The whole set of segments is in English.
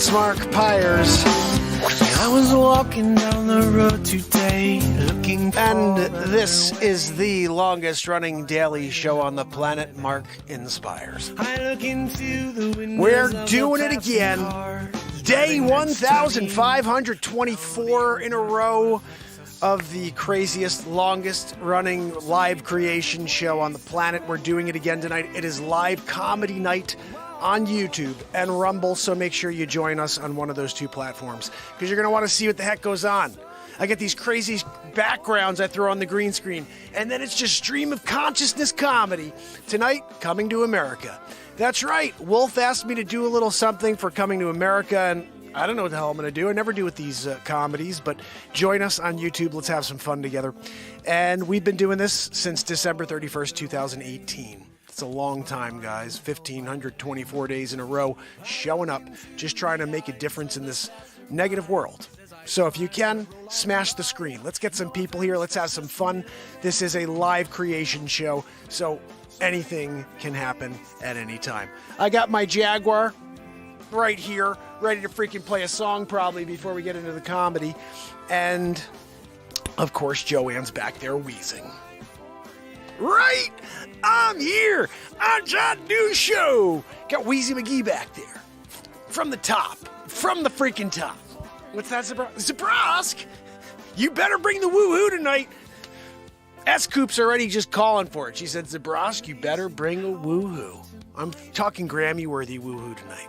It's Mark Pires. I was walking down the road today looking for... And this is the longest running daily show on the planet, Mark Inspires. We're doing it again. Day 1,524 in a row of the craziest, longest running live creation show on the planet. We're doing it again tonight. It is live comedy night on YouTube and Rumble, so make sure you join us on one of those two platforms because you're going to want to see what the heck goes on. I get these crazy backgrounds I throw on the green screen, and then it's just stream of consciousness comedy. Tonight, Coming to America. That's right, Wolf asked me to do a little something for Coming to America, and I don't know what the hell I'm going to do. I never do with these comedies, but join us on YouTube. Let's have some fun together. And we've been doing this since December 31st, 2018. It's a long time, guys. 1,524 days in a row, showing up, just trying to make a difference in this negative world. So if you can, smash the screen. Let's get some people here. Let's have some fun. This is a live creation show, so anything can happen at any time. I got my Jaguar right here, ready to freaking play a song probably before we get into the comedy. And, of course, Joanne's back there wheezing. Right? I'm here on John New Show. Got Wheezy McGee back there. From the top. From the freaking top. What's that, Zabrosk? You better bring the woo-hoo tonight. S-Coop's already just calling for it. She said, Zabrosk, you better bring a woo-hoo. I'm talking Grammy-worthy woo-hoo tonight.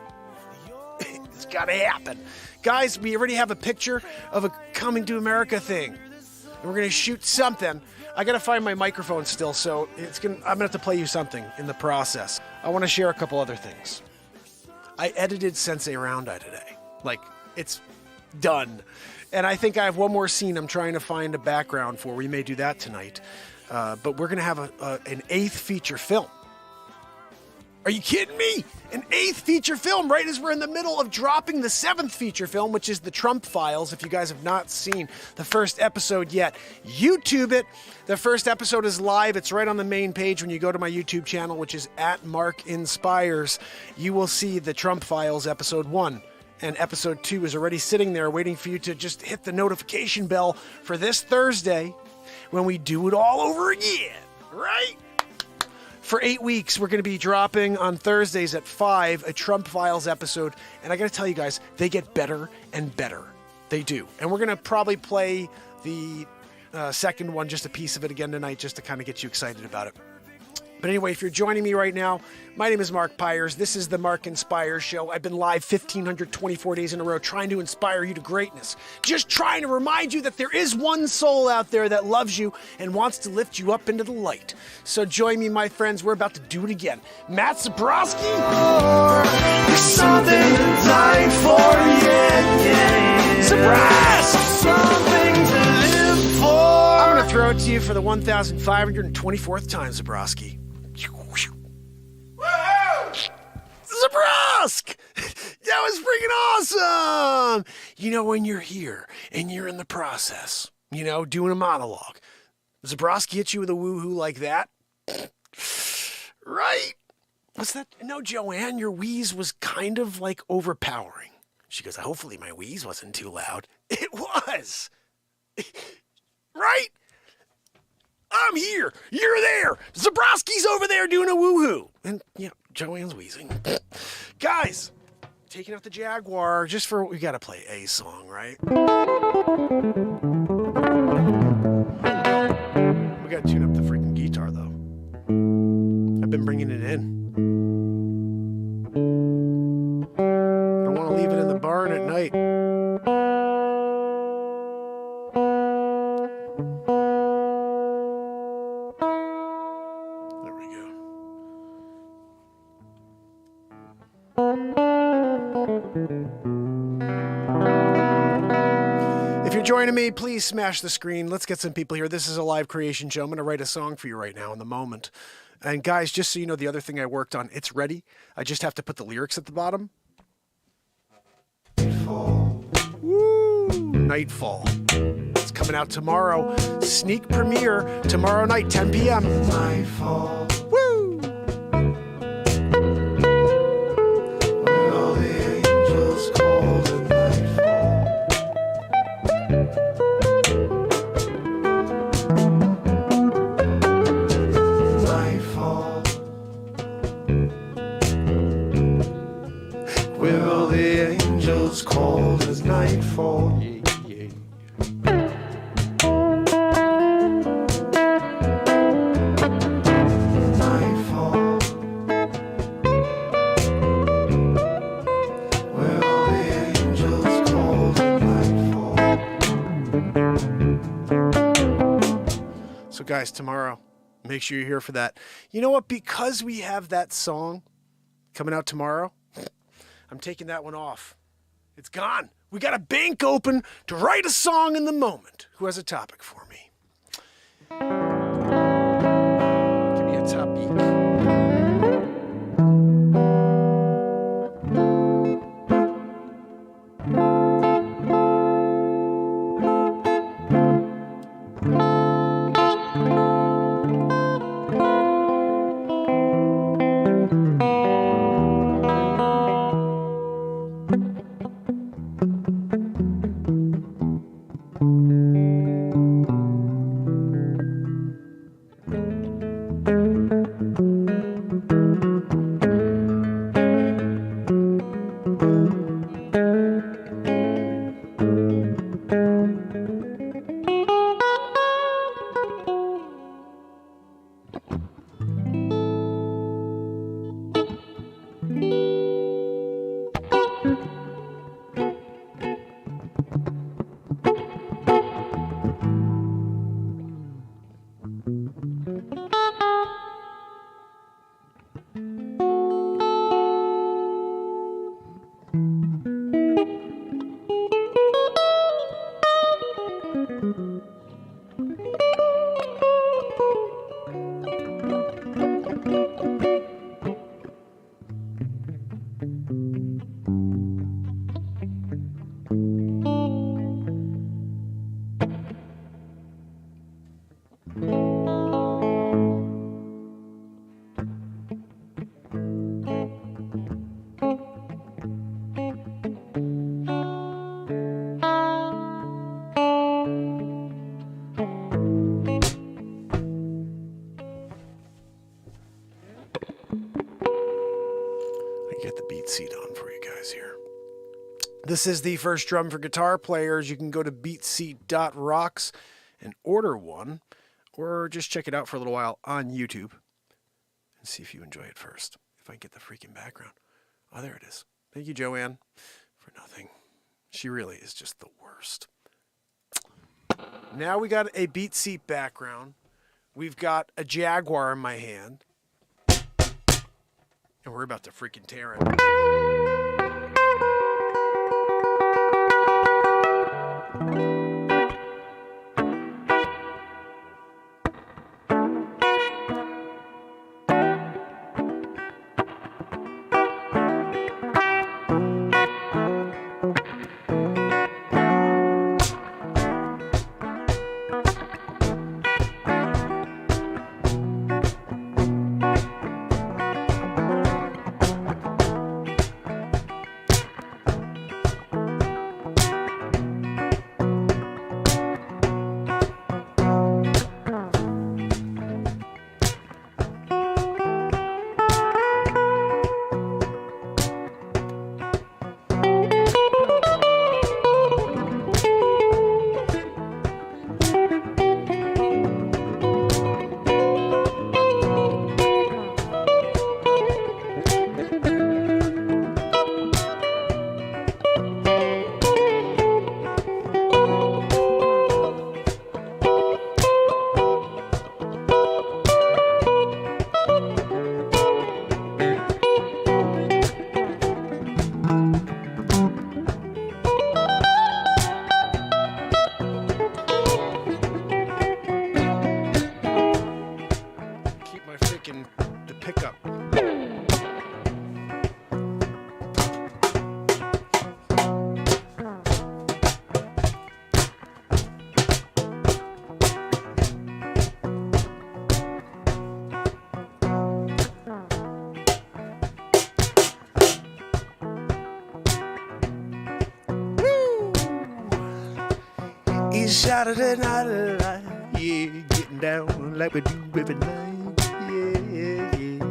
It's gotta happen. Guys, we already have a picture of a Coming to America thing. And we're gonna shoot something. I gotta find my microphone still, so I'm gonna have to play you something in the process. I wanna share a couple other things. I edited Sensei Round-Eye today. Like, it's done. And I think I have one more scene I'm trying to find a background for. We may do that tonight. But we're gonna have an 8th feature film. Are you kidding me? An 8th feature film right as we're in the middle of dropping the 7th feature film, which is the Trump Files. If you guys have not seen the first episode yet, YouTube it. The first episode is live. It's right on the main page when you go to my YouTube channel, which is @MarkInspires. You will see the Trump Files episode 1. And episode 2 is already sitting there waiting for you to just hit the notification bell for this Thursday when we do it all over again, right? For 8 weeks, we're going to be dropping on Thursdays at 5 a Trump Files episode. And I got to tell you guys, they get better and better. They do. And we're going to probably play the second one, just a piece of it again tonight, just to kind of get you excited about it. But anyway, if you're joining me right now, my name is Mark Pires. This is the Mark Inspires Show. I've been live 1,524 days in a row trying to inspire you to greatness. Just trying to remind you that there is one soul out there that loves you and wants to lift you up into the light. So join me, my friends. We're about to do it again. Matt Zabrowski. There's something to die for, yeah. Zabras! Something to live for. I'm going to throw it to you for the 1,524th time, Zabrowski. Zabrosk! That was freaking awesome! You know, when you're here and you're in the process, you know, doing a monologue, Zabroski hits you with a woohoo like that. Right? What's that? No, Joanne, your wheeze was kind of like overpowering. She goes, hopefully my wheeze wasn't too loud. It was! Right? I'm here. You're there. Zabrowski's over there doing a woohoo. And, you know, Joanne's wheezing. Guys, taking out the Jaguar just for, we got to play a song, right? We got to tune up the freaking guitar, though. I've been bringing it in. I don't want to leave it in the barn at night. If you're joining me, please smash the screen. Let's get some people here. This is a live creation show. I'm going to write a song for you right now in the moment. And guys, just so you know, the other thing I worked on, it's ready. I just have to put the lyrics at the bottom. Nightfall. Woo! Nightfall. It's coming out tomorrow. Sneak premiere tomorrow night, 10 p.m. Nightfall. Woo! When all the angels call. Will the angels call as nightfall? So guys, tomorrow, make sure you're here for that. You know what? Because we have that song coming out tomorrow, I'm taking that one off. It's gone. We got a bank open to write a song in the moment. Who has a topic for me? Give me a topic. Get the BeatSeat on for you guys here. This is the first drum for guitar players. You can go to beatseat.rocks and order one, or just check it out for a little while on YouTube and see if you enjoy it first. If I get the freaking background. Oh, there it is. Thank you, Joanne, for nothing. She really is just the worst. Now we got a BeatSeat background. We've got a Jaguar in my hand. And we're about to freaking tear it. The pickup. It's Saturday night alive, yeah, getting down like we do every night, yeah, yeah, yeah,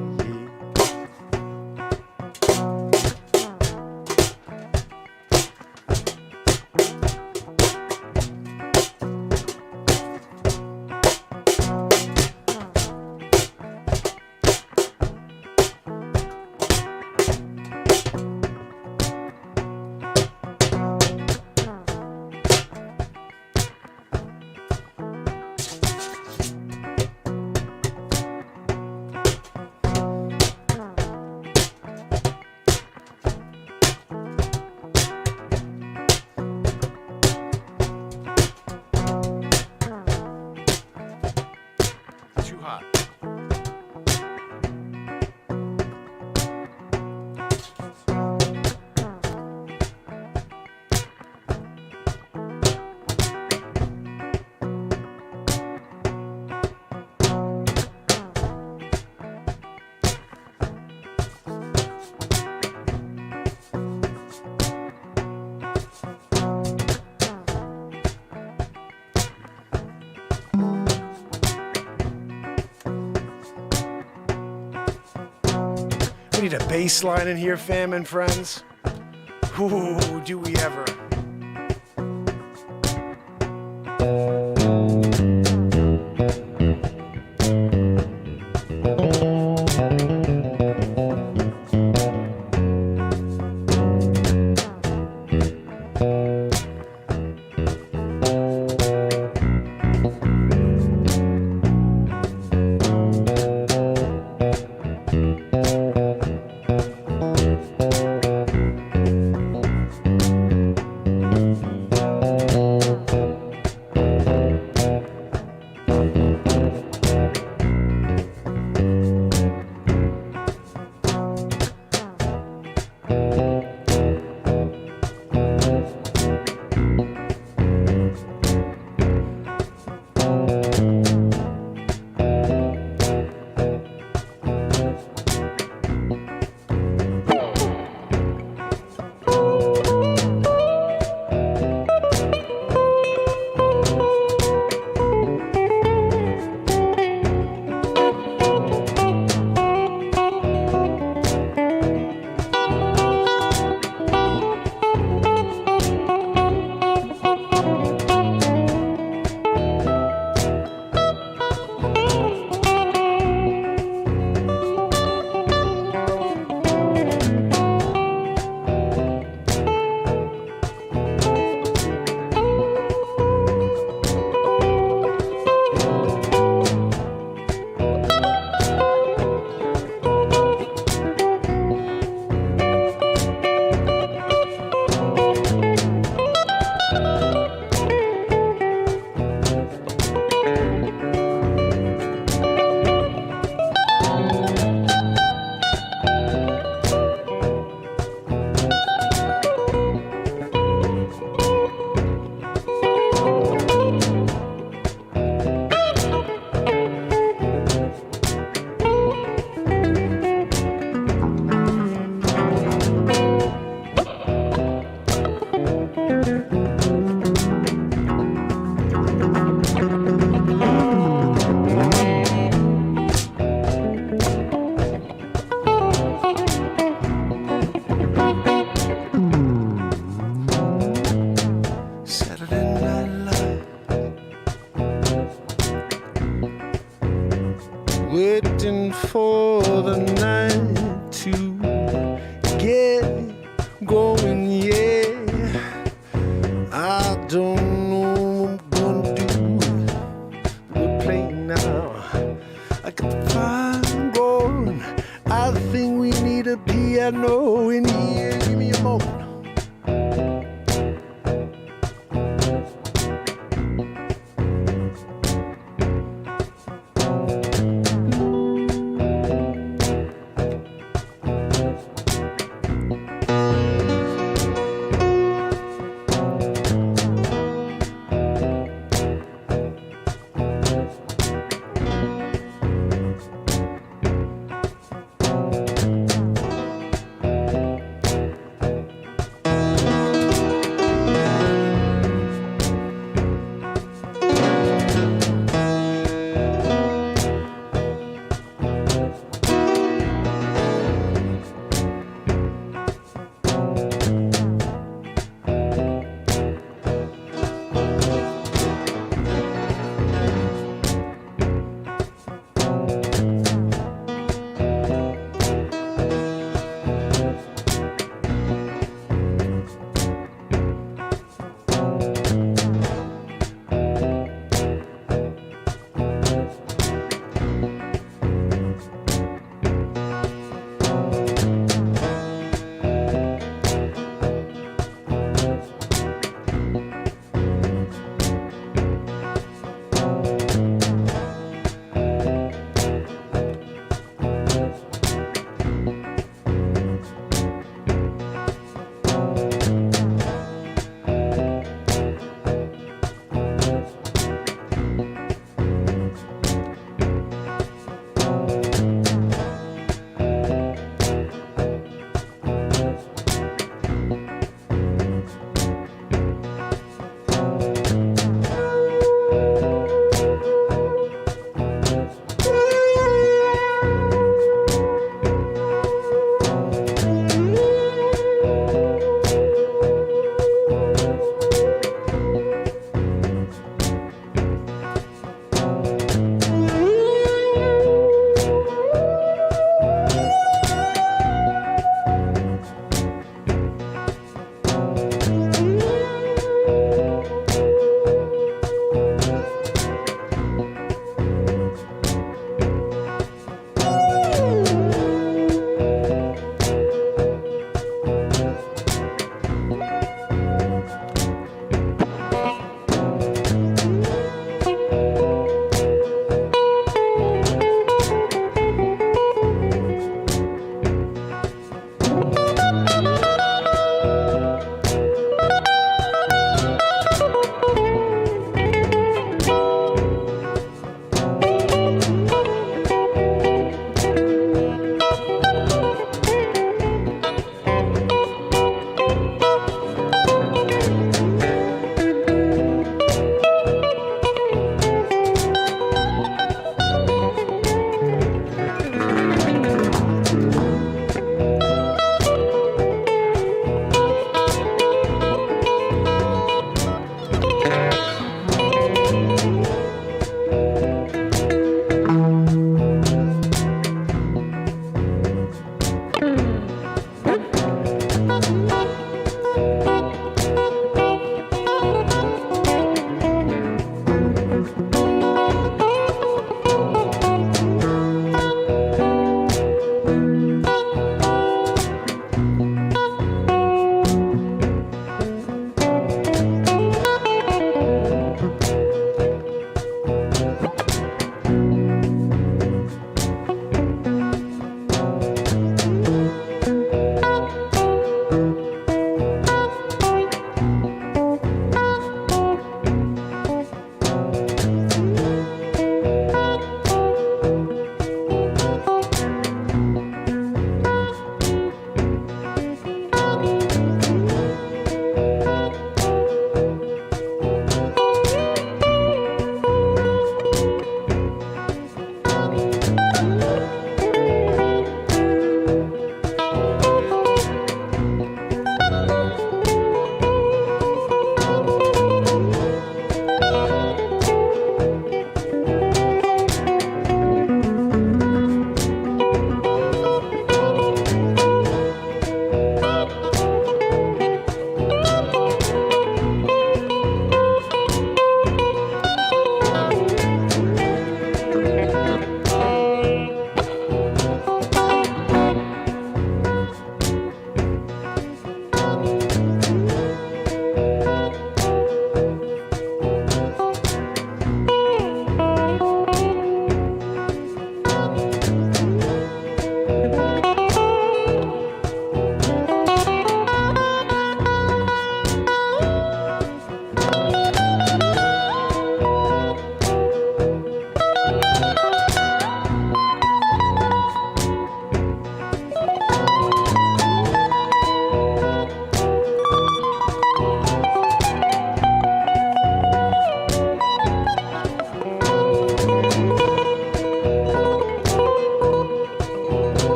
bass line in here, fam and friends. Ooh, do we ever. Waiting for the night to get going, yeah. I don't know what I'm gonna do. We're playing now. I got the fire going. I think we need a piano in here. Give me a moment.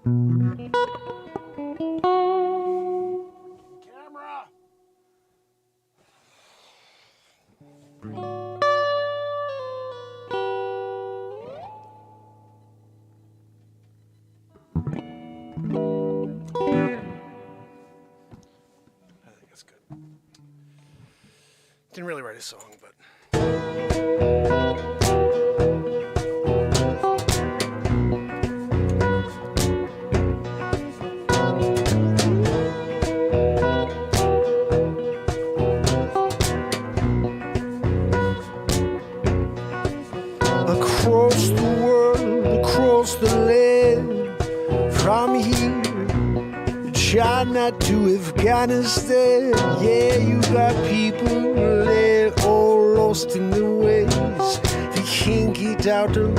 Camera. I think that's good. Didn't really write a song, but. Across the world, across the land, from here, China to Afghanistan. Yeah, you got people there all lost in the ways. They can't get out of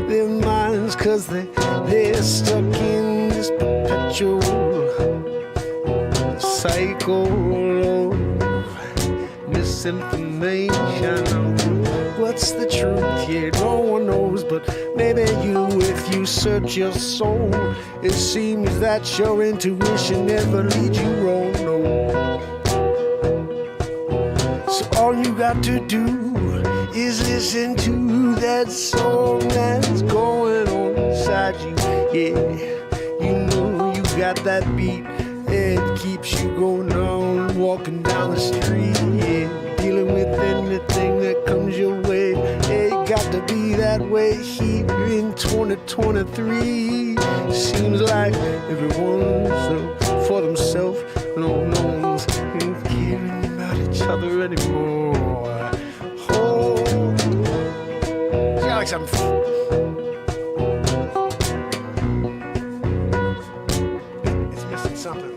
their minds, cause they're stuck in this perpetual cycle of misinformation. What's the truth? Yeah, no one knows, but maybe you, if you search your soul, it seems that your intuition never leads you wrong, no. So all you got to do is listen to that song that's going on inside you. Yeah, you know you got that beat, it keeps you going on, walking down the street, yeah, dealing with anything that comes your way. It got to be that way here in 2023. Seems like everyone's for themselves. No one's caring about each other anymore. Oh, it's got like some. It's missing something.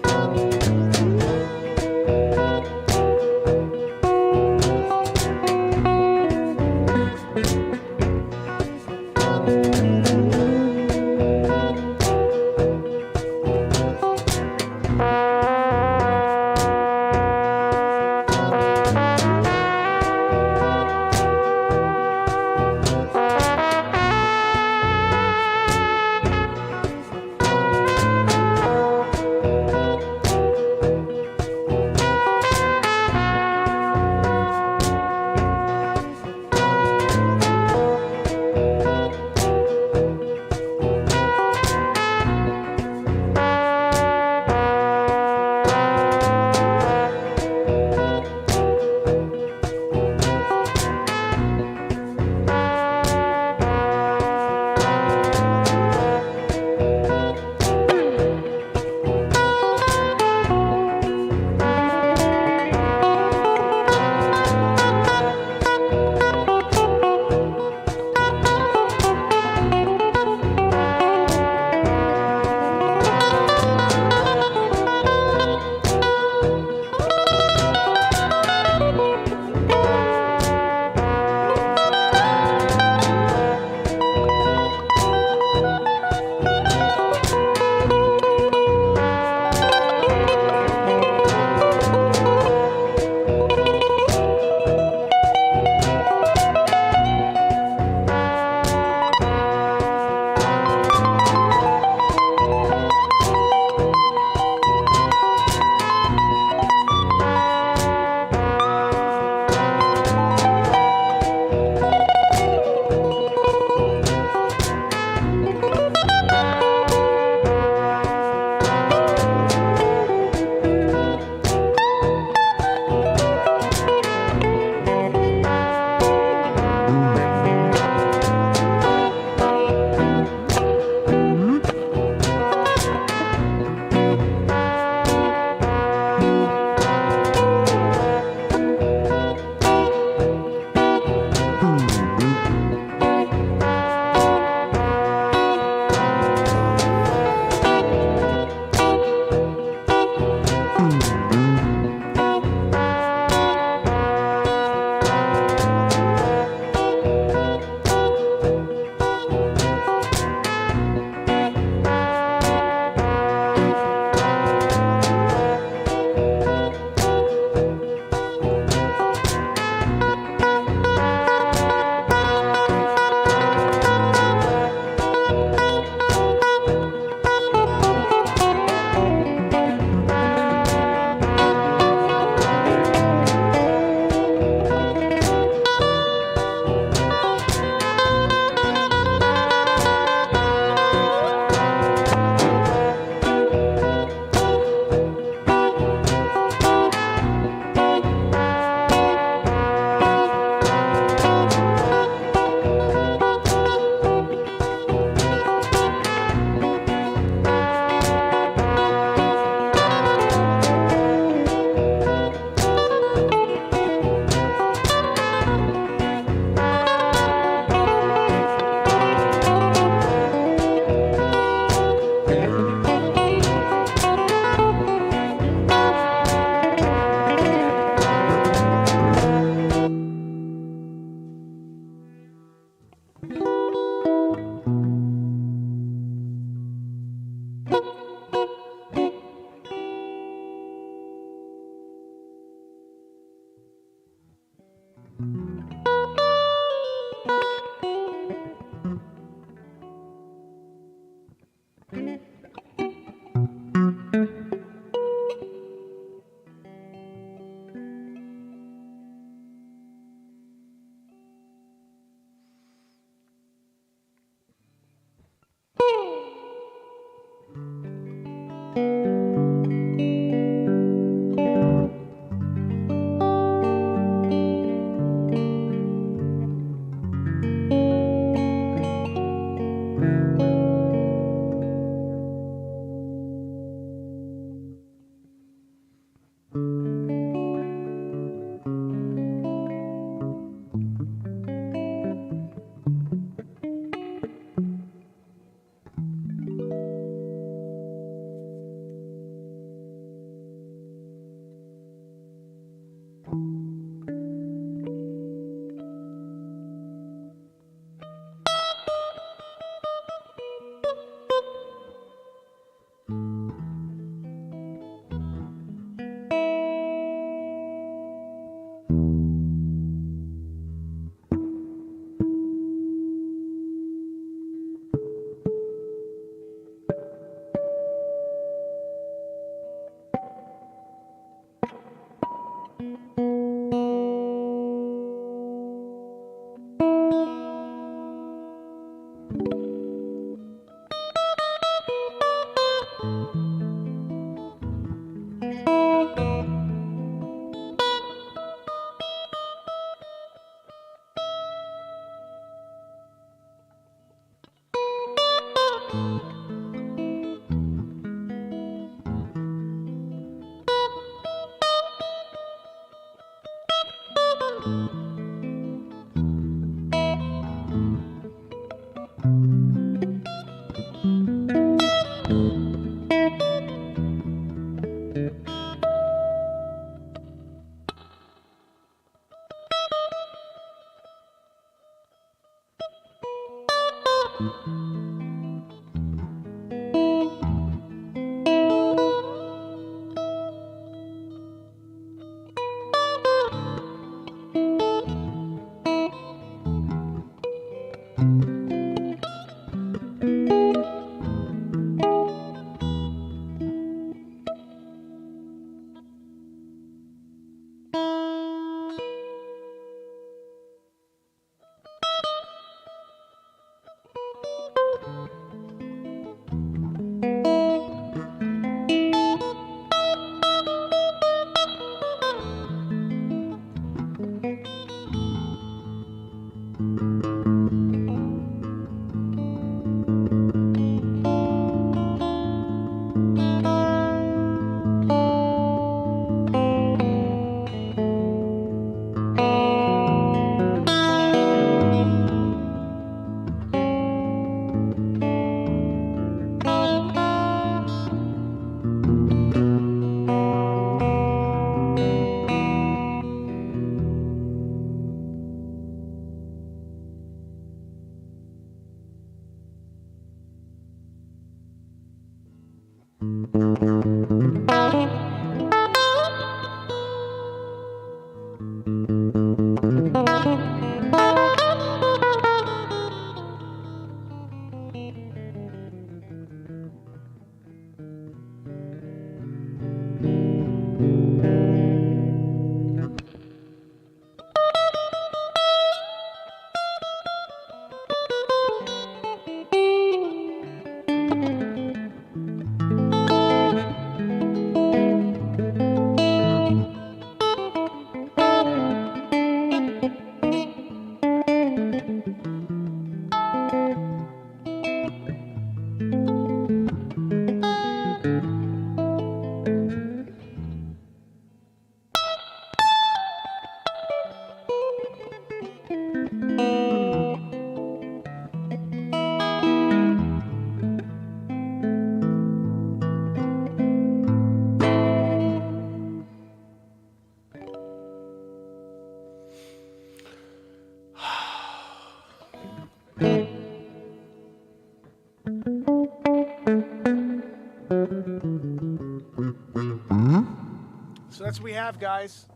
So that's what we have, guys.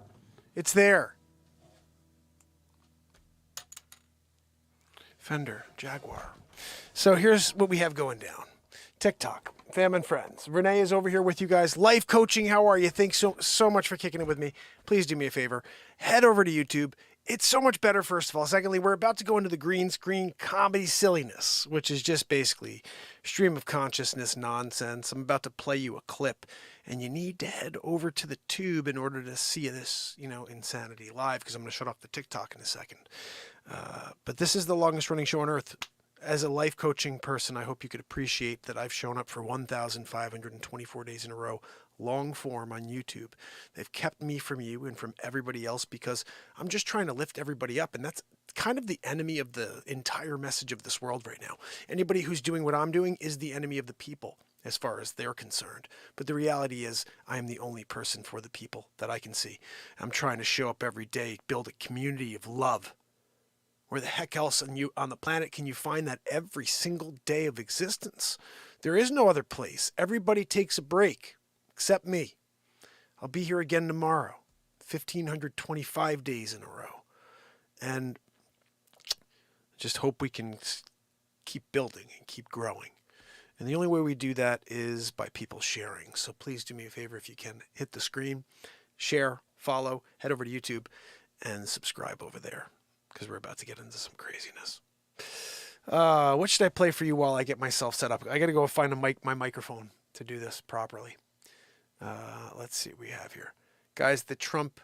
It's there. Fender, Jaguar. So here's what we have going down. TikTok, fam and friends. Renee is over here with you guys. Life coaching, how are you? Thanks so much for kicking it with me. Please do me a favor. Head over to YouTube. It's so much better, first of all. Secondly, we're about to go into the green screen comedy silliness, which is just basically stream of consciousness nonsense. I'm about to play you a clip, and you need to head over to the tube in order to see this, insanity live, because I'm going to shut off the TikTok in a second. But this is the longest running show on earth. As a life coaching person, I hope you could appreciate that I've shown up for 1,524 days in a row, long form on YouTube. They've kept me from you and from everybody else because I'm just trying to lift everybody up. And that's kind of the enemy of the entire message of this world right now. Anybody who's doing what I'm doing is the enemy of the people as far as they're concerned. But the reality is I am the only person for the people that I can see. I'm trying to show up every day, build a community of love. Where the heck else on the planet can you find that every single day of existence? There is no other place. Everybody takes a break, except me. I'll be here again tomorrow, 1,525 days in a row. And just hope we can keep building and keep growing. And the only way we do that is by people sharing. So please do me a favor if you can. Hit the screen, share, follow, head over to YouTube, and subscribe over there, because we're about to get into some craziness. What should I play for you while I get myself set up? I got to go find my microphone to do this properly. Let's see what we have here. Guys, the Trump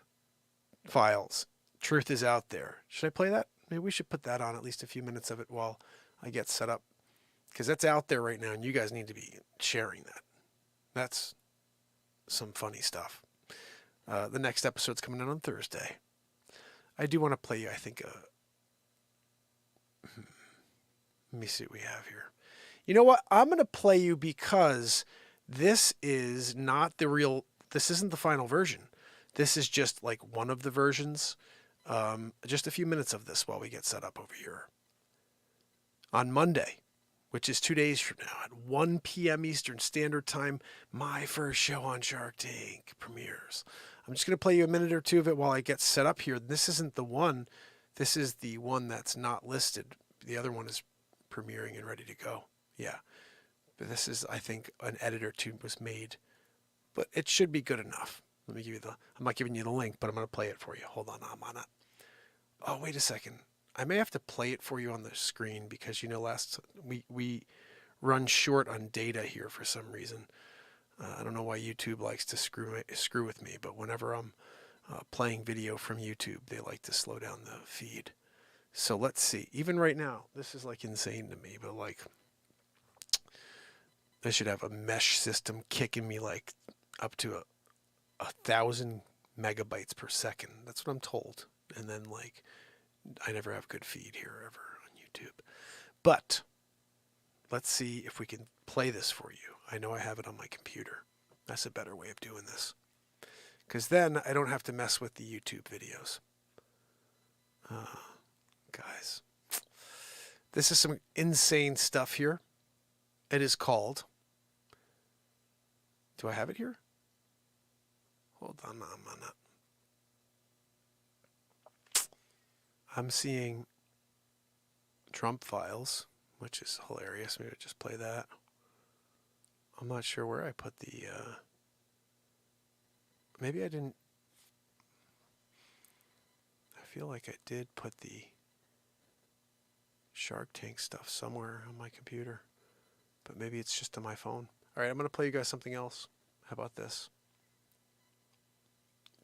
files. Truth is out there. Should I play that? Maybe we should put that on, at least a few minutes of it while I get set up. Because that's out there right now, and you guys need to be sharing that. That's some funny stuff. The next episode's coming out on Thursday. I do want to play you, I think, let me see what we have here. You know what? I'm going to play you because this is not this isn't the final version. This is just like one of the versions. Just a few minutes of this while we get set up over here. On Monday, which is 2 days from now, at 1 p.m. Eastern Standard Time, my first show on Shark Tank premieres. I'm just going to play you a minute or two of it while I get set up here. This isn't the one. This is the one that's not listed. The other one is premiering and ready to go. Yeah. But this is, I think, an edit or two was made. But it should be good enough. Let me give you I'm not giving you the link, but I'm going to play it for you. Hold on, I'm on it. Oh, wait a second. I may have to play it for you on the screen because, we run short on data here for some reason. I don't know why YouTube likes to screw with me, but whenever I'm playing video from YouTube, they like to slow down the feed. So let's see. Even right now, this is like insane to me, but like I should have a mesh system kicking me like up to 1,000 megabytes per second. That's what I'm told. And then like I never have good feed here ever on YouTube. But let's see if we can play this for you. I know I have it on my computer. That's a better way of doing this. Because then I don't have to mess with the YouTube videos. Guys, this is some insane stuff here. It is called... Do I have it here? Hold on, I'm seeing Trump files, which is hilarious. Maybe I'll just play that. I'm not sure where I put the... Maybe I didn't... I feel like I did put the Shark Tank stuff somewhere on my computer. But maybe it's just on my phone. Alright, I'm going to play you guys something else. How about this?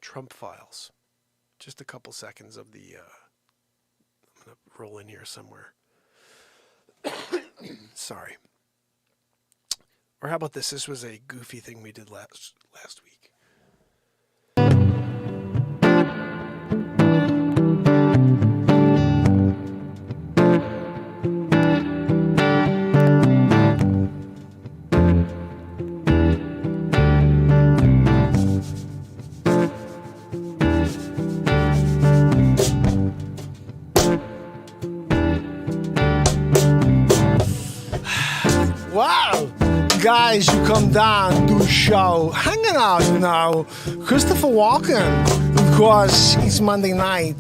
Trump files. Just a couple seconds of the... I'm going to roll in here somewhere. Sorry. Or how about this? This was a goofy thing we did last week. Wow! Guys, you come down to a show, hanging out, Christopher Walken. Of course, it's Monday night.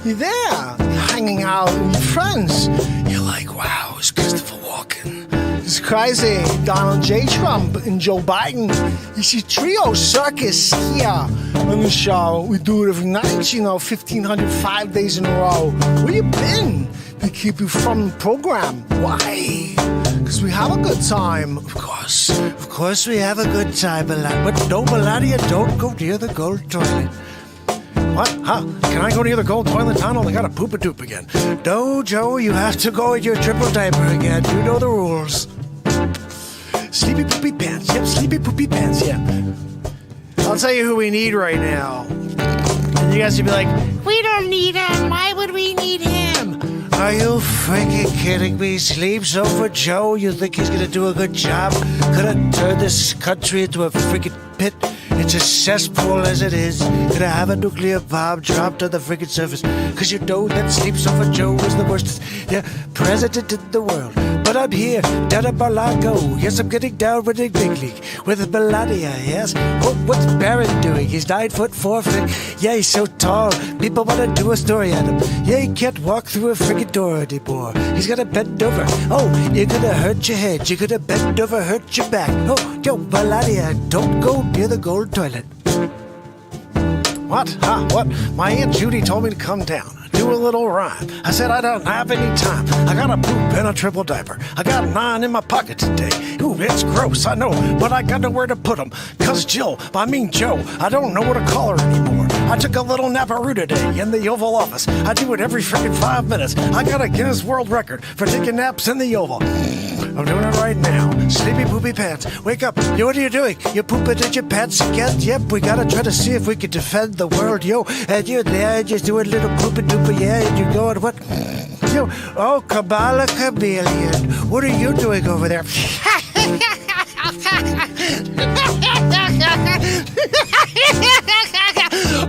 You're there, you're hanging out with your friends. You're like, wow, it's Christopher Walken. It's crazy. Donald J. Trump and Joe Biden. You see, trio circus here on the show. We do it every night, 1,500, 5 days in a row. Where you been? They keep you from the program. Why? Because we have a good time. Of course we have a good time, but no, Melania, don't go near the gold toilet. What? Huh? Can I go near the gold toilet tunnel? I gotta poop a doop again. No, Joe, you have to go in your triple diaper again. You know the rules. Sleepy poopy pants. Yep, sleepy poopy pants, yeah. I'll tell you who we need right now. And you guys would be like, we don't need him. Why would we need him? Are you freaking kidding me? Sleeps over Joe? You think he's gonna do a good job? Could have turned this country into a freaking pit. It's a cesspool as it is. Gonna have a nuclear bomb dropped on the freaking surface. Cause you know that Sleeps Over Joe is the worst president in the world. But I'm here, down at Mar-a-Lago. Yes, I'm getting down with the big league. With Melania, yes. Oh, what's Barron doing? He's 9'4". Yeah, he's so tall. People wanna do a story at him. Yeah, he can't walk through a freaking door anymore. He's gonna bend over. Oh, you're gonna hurt your head. You're gonna bend over, hurt your back. Oh, yo, Melania, don't go near the gold toilet. What? Huh? What? My Aunt Judy told me to come down. Do a little rhyme. I said I don't have any time. I gotta poop in a triple diaper. I got 9 in my pocket today. Ooh, it's gross, I know, but I got nowhere to put them. Cause Joe, I don't know what to call her anymore. I took a little naparoo today in the Oval Office. I do it every freaking 5 minutes. I got a Guinness World Record for taking naps in the Oval. I'm doing it right now. Sleepy poopy pants. Wake up. Yo, what are you doing? You pooping in your pants again? Yep, we gotta try to see if we can defend the world, yo. And you're there, just doing a little poopy doopy, yeah, and you're going, what? Yo, oh, Kamala Chameleon. What are you doing over there?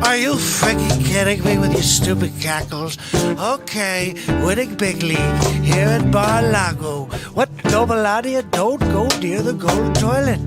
Are you freaking kidding me with your stupid cackles? Okay, winning big league here at Mar-a-Lago. What? No, Melania, don't go near the gold toilet.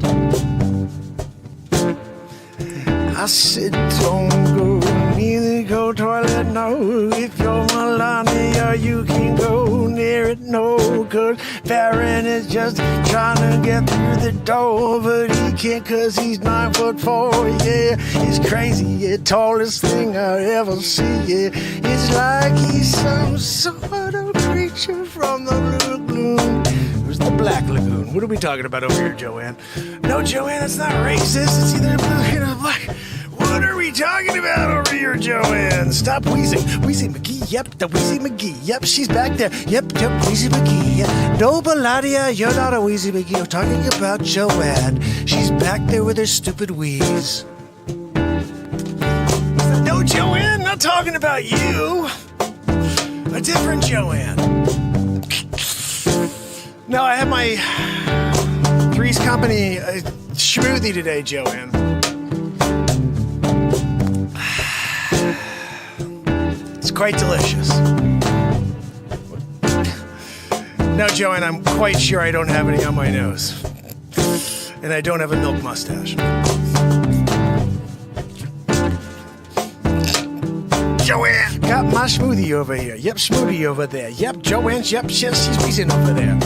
I said don't go near the gold toilet, no. If you're Melania, you can go near it, no. Cause Barron is just trying to get through the door, but he can't cause he's 9'4", yeah. He's crazy, yeah, tallest thing I ever see, yeah. It's like he's some sort of creature from the Blue Lagoon. Who's the Black Lagoon? What are we talking about over here, Joanne? No, Joanne, it's not racist. It's either blue or black. What are we talking about over here, Joanne? Stop wheezing. Wheezy McGee, yep, the Wheezy McGee. Yep, she's back there. Yep, Wheezy McGee. Yep. No, Melania, you're not a Wheezy McGee. I'm talking about Joanne. She's back there with her stupid wheeze. No, Joanne, not talking about you. A different Joanne. No, I have my Three's Company schmoothie today, Joanne. It's quite delicious. No, Joanne, I'm quite sure I don't have any on my nose. And I don't have a milk mustache. Joanne! Got my smoothie over here. Yep, smoothie over there. Yep, Joanne's, yep, she's wheezing over there.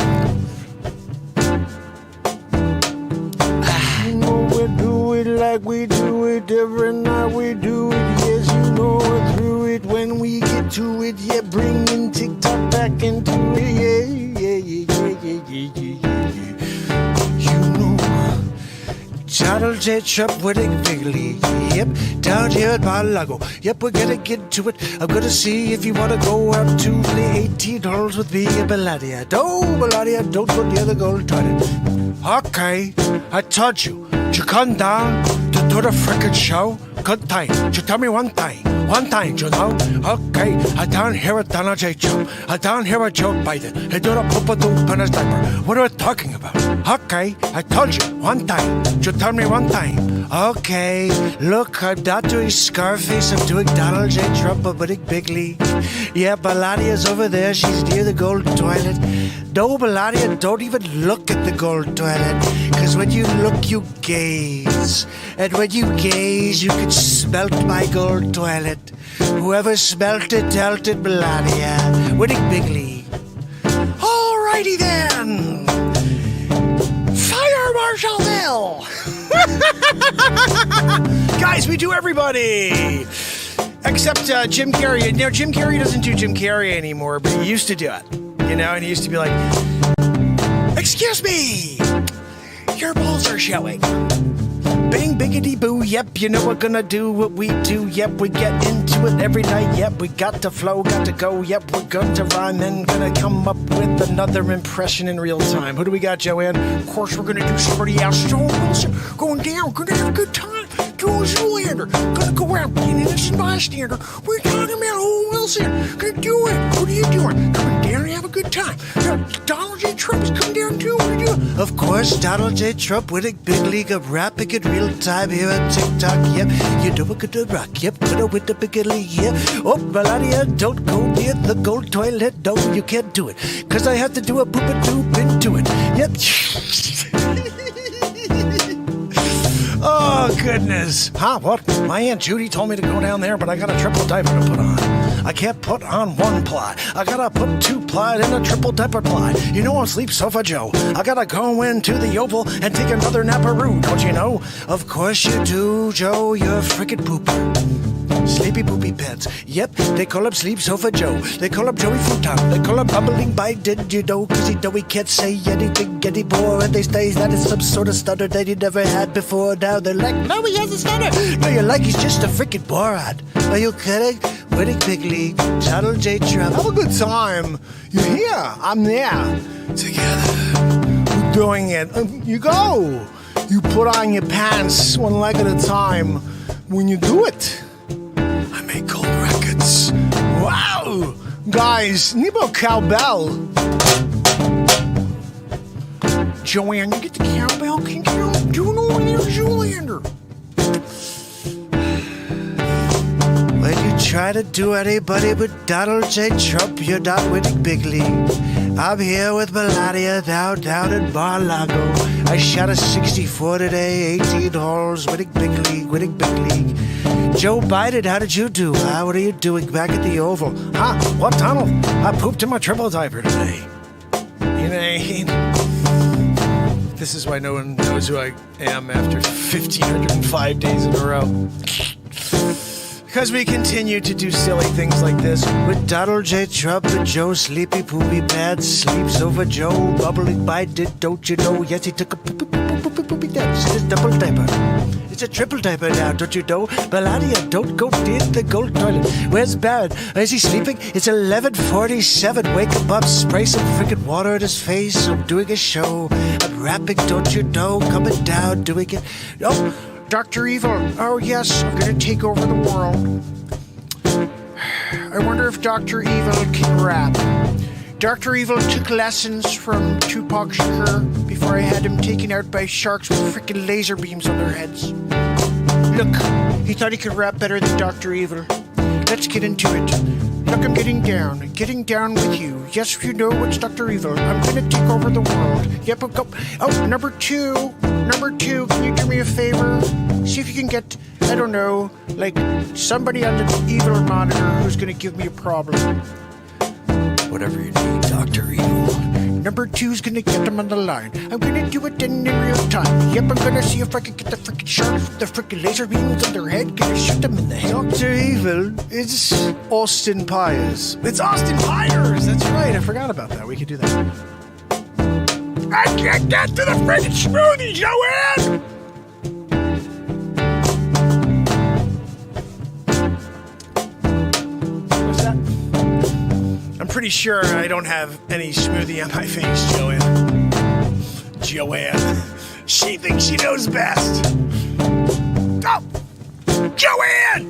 You know we do it like we do it every night. We do it, yes, you know we're through it. When we get to it, yeah, bringing TikTok back into it, yeah. You know, Donald J. Trump winning big league. Yep, down here at Mar-a-Lago. Yep, we're gonna get to it. I'm gonna see if you wanna go out to the 18 holes with me and Melania. No, Melania, don't go near the gold toilet. Okay, I told you. You come down to do the frickin' show. Good time. You tell me one time. One time, you know? Okay, I down here with Donald J. Trump. I down here with Joe Biden. I do the poop-a-doop in his diaper. What are we talking about? Okay, I told you, one time. You tell me one time. Okay, look, I'm not doing Scarface. I'm doing Donald J. Trump, a big league. Yeah, Melania's over there. She's near the gold toilet. No, Melania, don't even look at the gold toilet. Because when you look, you gaze. And when you gaze, you can smelt my gold toilet. Whoever smelt it, dealt it, Melania. Winning big league. Alrighty then. Guys, we do everybody. Except Jim Carrey. Now, Jim Carrey doesn't do Jim Carrey anymore, but he used to do it. You know, and he used to be like, excuse me, your balls are showing. Bang, biggity boo, yep, you know we're gonna do what we do, yep, we get into it every night, yep, we got to flow, got to go, yep, we're going to rhyme and gonna come up with another impression in real time. Who do we got, Joanne? Of course, we're gonna do somebody else. Joel Wilson, going down, gonna have a good time. Joel Zoolander, gonna go around being an innocent bystander. We're talking about Joel Wilson, gonna do it. What are you doing? Coming down and have a good time. Donald J. Trump is coming down too. What are you doing? Of course, Donald J. Trump winning big league of rapping in real time here on TikTok. Yep, you know we're gonna rock. Yep, gonna win the big league. Yep. Oh, Melania, don't go near the gold toilet. No, you can't do it, cause I have to do a poop and doop into it. Yep. Oh, goodness. Huh, what? My Aunt Judy told me to go down there, but I got a triple diaper to put on. I can't put on one ply. I gotta put two ply in a triple diaper ply. You know I'm Sleep Sofa Joe. I gotta go into the Oval and take another naparoo, don't you know? Of course you do, Joe. You're a frickin' pooper. Sleepy poopy pants. Yep, they call him Sleep Sofa Joe. They call him Joey Futon. They call him Bubbling By, did you know? Cause he know he can't say anything anymore. And they say that it's some sort of stutter that he never had before. Now they're like, no, he has a stutter. No, you're like, he's just a freaking moron. Are you kidding? Winning big league, Donald J. Trump. Have a good time. You're here. I'm there. Together. We're doing it. You go. You put on your pants one leg at a time when you do it. I make gold records. Wow! Guys, Nebo cowbell. Joanne, you get the cowbell? Can you know when you're Zoolander? When you try to do anybody but Donald J. Trump, you're not winning big league. I'm here with Melania down in Mar-a-Lago. I shot a 64 today, 18 holes, winning big league. Joe Biden, how did you do? What are you doing back at the Oval? Huh? What, Donald? I pooped in my triple diaper today. You know, this is why no one knows who I am after 1,505 days in a row. Because we continue to do silly things like this with Donald J. Trump and Joe Sleepy Poopy Pants, Sleeps Over Joe, Bubbling By, don't you know? Yes, he took a poopy dance in his double diaper. It's a triple diaper now, don't you know? Melania, don't go near the gold toilet. Where's Barrett? Is he sleeping? It's 11:47. Wake him up, spray some freaking water in his face. I'm doing a show. I'm rapping, don't you know? Coming down, doing it. Oh, Dr. Evil. Oh, yes, I'm going to take over the world. I wonder if Dr. Evil can rap. Dr. Evil took lessons from Tupac Shakur before I had him taken out by sharks with freaking laser beams on their heads. Look, he thought he could rap better than Dr. Evil. Let's get into it. Look, I'm getting down with you. Yes, you know it's Dr. Evil. I'm gonna take over the world. Yep, go. Oh, number two, can you do me a favor? See if you can get, I don't know, like somebody on the evil monitor who's gonna give me a problem. Whatever you need, Dr. Evil. Number two's gonna get them on the line. I'm gonna do it in real time. Yep, I'm gonna see if I can get the freaking sharks with the freaking laser beams on their head. Gonna shoot them in the head. Dr. Evil, it's Austin Pires. It's Austin Pires! That's right, I forgot about that. We could do that. I can't get to the freaking smoothie, Joanne! What's that? I'm pretty sure I don't have any smoothie on my face, Joanne. She thinks she knows best. Oh! Joanne!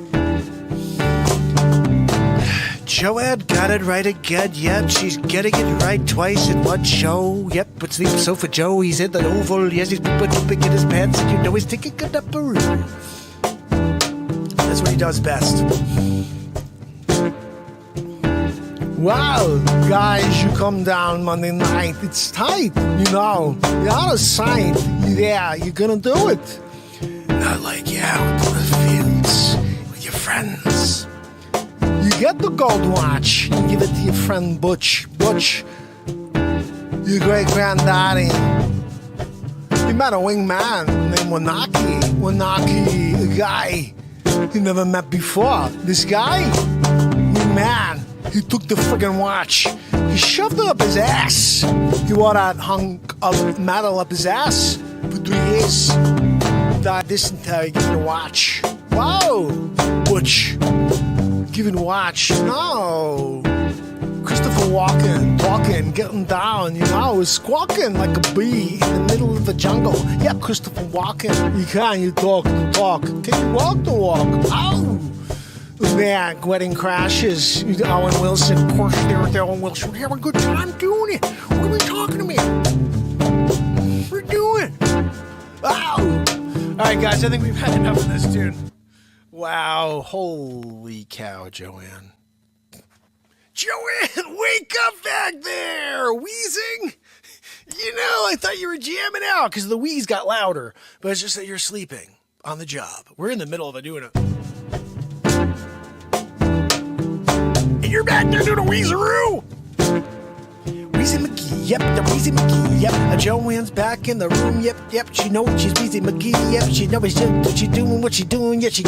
Joanne got it right again. Yep, she's getting it right twice in one show. Yep, but Sleep Sofa Joe, he's in the Oval. Yes, he's pooping in his pants, and you know he's taking a naparoo. That's what he does best. Wow, guys, you come down Monday night. It's tight, you know. You're out of sight. Yeah, you're gonna do it. Not like you out in the fields with your friends. You get the gold watch. You give it to your friend Butch. Your great granddaddy. You met a wingman named Wanaki. Wanaki, a guy he never met before. This guy, wingman, he took the friggin' watch. He shoved it up his ass. He wore that hunk of metal up his ass for 3 years. Died dysentery, giving a watch. Wow, Butch, giving a watch. No. Christopher Walken, talking, getting down, you know, squawking like a bee in the middle of the jungle. Yep, Christopher Walken. You talk, you talk. Can you walk the walk? Ow! Man, wedding crashes. Owen Wilson, of course, there with Owen Wilson. We're having a good time doing it. What are we talking to me? We're doing it. Ow! All right, guys, I think we've had enough of this tune. Wow, holy cow, Joanne. Joanne, wake up back there! Wheezing? You know, I thought you were jamming out because the wheeze got louder. But it's just that you're sleeping on the job. We're in the middle of doing it. And you're back there doing a wheezeroo! Wheezy McGee, yep, the Wheezy McGee, yep. Joanne's back in the room, yep. She know she's Wheezy McGee, yep. She know she doing what she doing, yeah. She